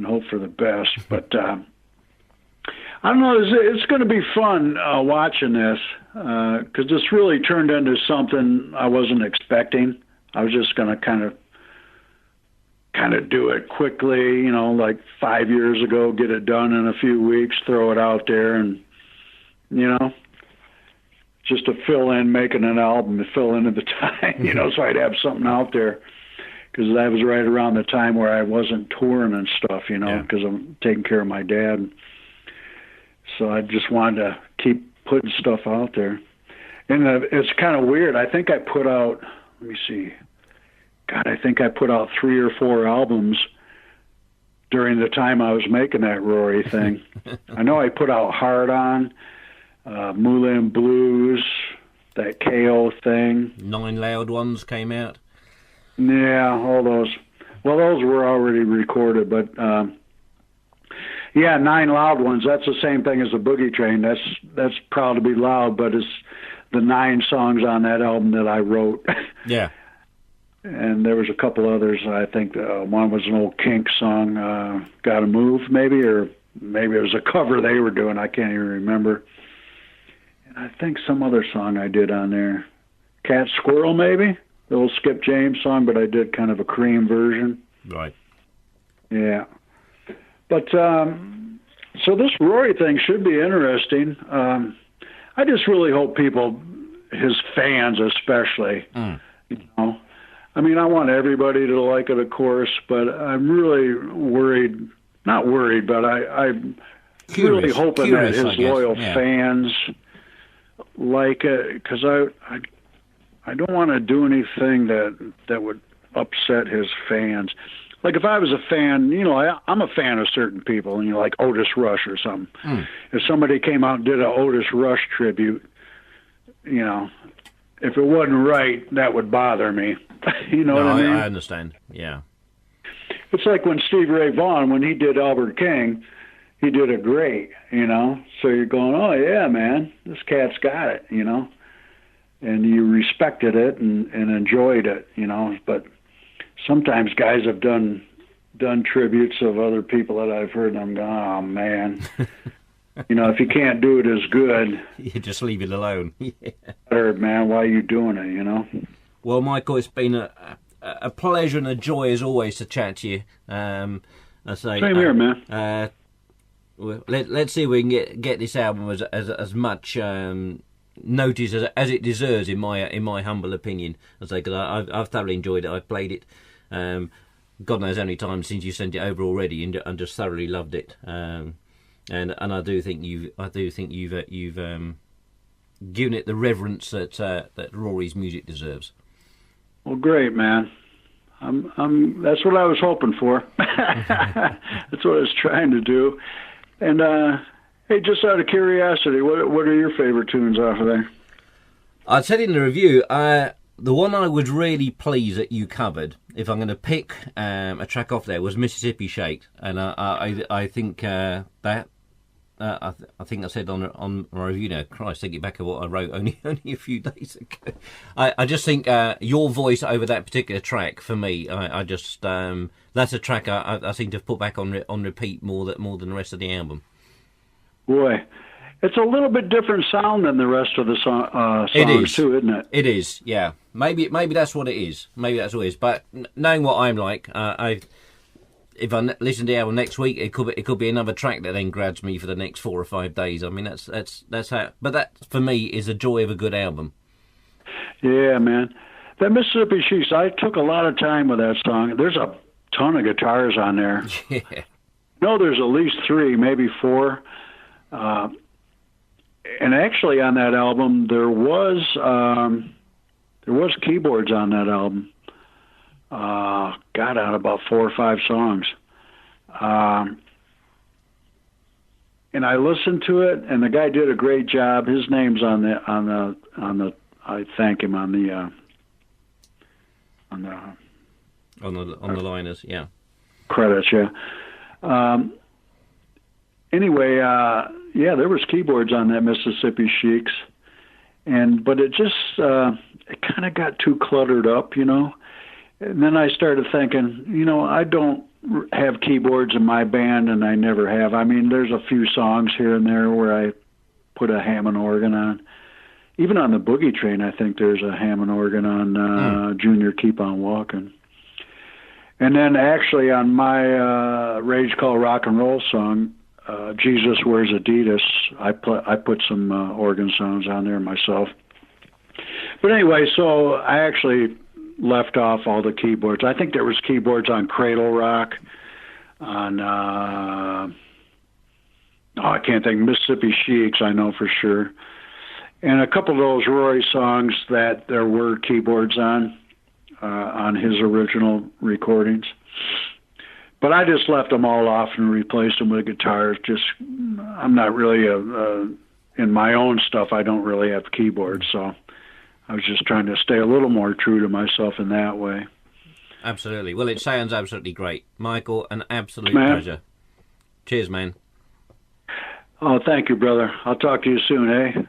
hope for the best. But I don't know, it's going to be fun watching this, because this really turned into something I wasn't expecting. I was just going to kind of kind of do it quickly, like 5 years ago, get it done in a few weeks, throw it out there, and, just to fill in making an album, to fill into the time, so I'd have something out there. Because that was right around the time where I wasn't touring and stuff, because I'm taking care of my dad. So I just wanted to keep putting stuff out there. And it's kind of weird. I think I put out, let me see, God, I think I put out 3 or 4 albums during the time I was making that Rory thing. I know I put out Hard On, Moulin Blues, that KO thing. 9 Loud Ones came out. Yeah, all those. Well, those were already recorded, but 9 Loud Ones. That's the same thing as the Boogie Train. That's Proud to Be Loud, but it's the 9 songs on that album that I wrote. Yeah. And there was a couple others. I think one was an old Kink song, "Gotta Move," maybe, or maybe it was a cover they were doing. I can't even remember. And I think some other song I did on there, "Cat Squirrel," maybe. The old Skip James song, but I did kind of a Cream version. Right. Yeah. But, so this Rory thing should be interesting. I just really hope people, his fans especially, I mean, I want everybody to like it, of course, but I'm really worried, not worried, but I'm really hoping that his loyal fans like it, because I don't want to do anything that would upset his fans. Like if I was a fan, I'm a fan of certain people, and like Otis Rush or something. If somebody came out and did an Otis Rush tribute, if it wasn't right, that would bother me. What I mean? I understand. Yeah. It's like when Stevie Ray Vaughan, when he did Albert King, he did it great, So you're going, oh yeah, man, this cat's got it, and you respected it and enjoyed it, But sometimes guys have done tributes of other people that I've heard, and I'm going, oh man, if you can't do it as good, you just leave it alone. Better, man, why are you doing it? Well, Michael, it's been a pleasure and a joy as always to chat to you. I say, same here, man. Let's see if we can get this album as much notice as it deserves, in my humble opinion. I say, because I've thoroughly enjoyed it. I've played it, God knows how many times since you sent it over already, and just thoroughly loved it. And I do think you've given it the reverence that Rory's music deserves. Well, great, man. That's what I was hoping for. That's what I was trying to do. And hey, just out of curiosity, what are your favorite tunes off of there? I said in the review, the one I was really pleased that you covered, if I'm going to pick a track off there, was Mississippi Shake, and I think that. I think I said on my review now, Christ, take it back of what I wrote only a few days ago. I just think your voice over that particular track, for me, I just that's a track I seem to have put back on repeat more than the rest of the album. Boy, it's a little bit different sound than the rest of the songs too, isn't it? It is, yeah. Maybe that's what it is. Maybe that's what it is. But knowing what I'm like, if I listen to the album next week, it could be another track that then grabs me for the next 4 or 5 days. I mean, that's how. But that for me is the joy of a good album. Yeah, man. That Mississippi Sheiks, I took a lot of time with that song. There's a ton of guitars on there. Yeah. No, there's at least 3, maybe 4. And actually, on that album, there was keyboards on that album. Got out about 4 or 5 songs. And I listened to it, and the guy did a great job. His name's on the I thank him on the liners, yeah. Credits, yeah. Anyway, yeah, there was keyboards on that Mississippi Sheiks, but it just it kind of got too cluttered up, And then I started thinking, I don't have keyboards in my band, and I never have. I mean, there's a few songs here and there where I put a Hammond organ on. Even on the Boogie Train, I think there's a Hammond organ on Junior Keep on Walking. And then actually on my Rage Call Rock and Roll song, Jesus Wears Adidas, I put some organ sounds on there myself. But anyway, so I actually left off all the keyboards. I think there was keyboards on Cradle Rock, on I can't think, Mississippi Sheiks, I know for sure. And a couple of those Rory songs that there were keyboards on his original recordings. But I just left them all off and replaced them with guitars. Just, I'm not really in my own stuff, I don't really have keyboards, so I was just trying to stay a little more true to myself in that way. Absolutely. Well, it sounds absolutely great. Michael, an absolute pleasure. Cheers, man. Oh, thank you, brother. I'll talk to you soon, eh?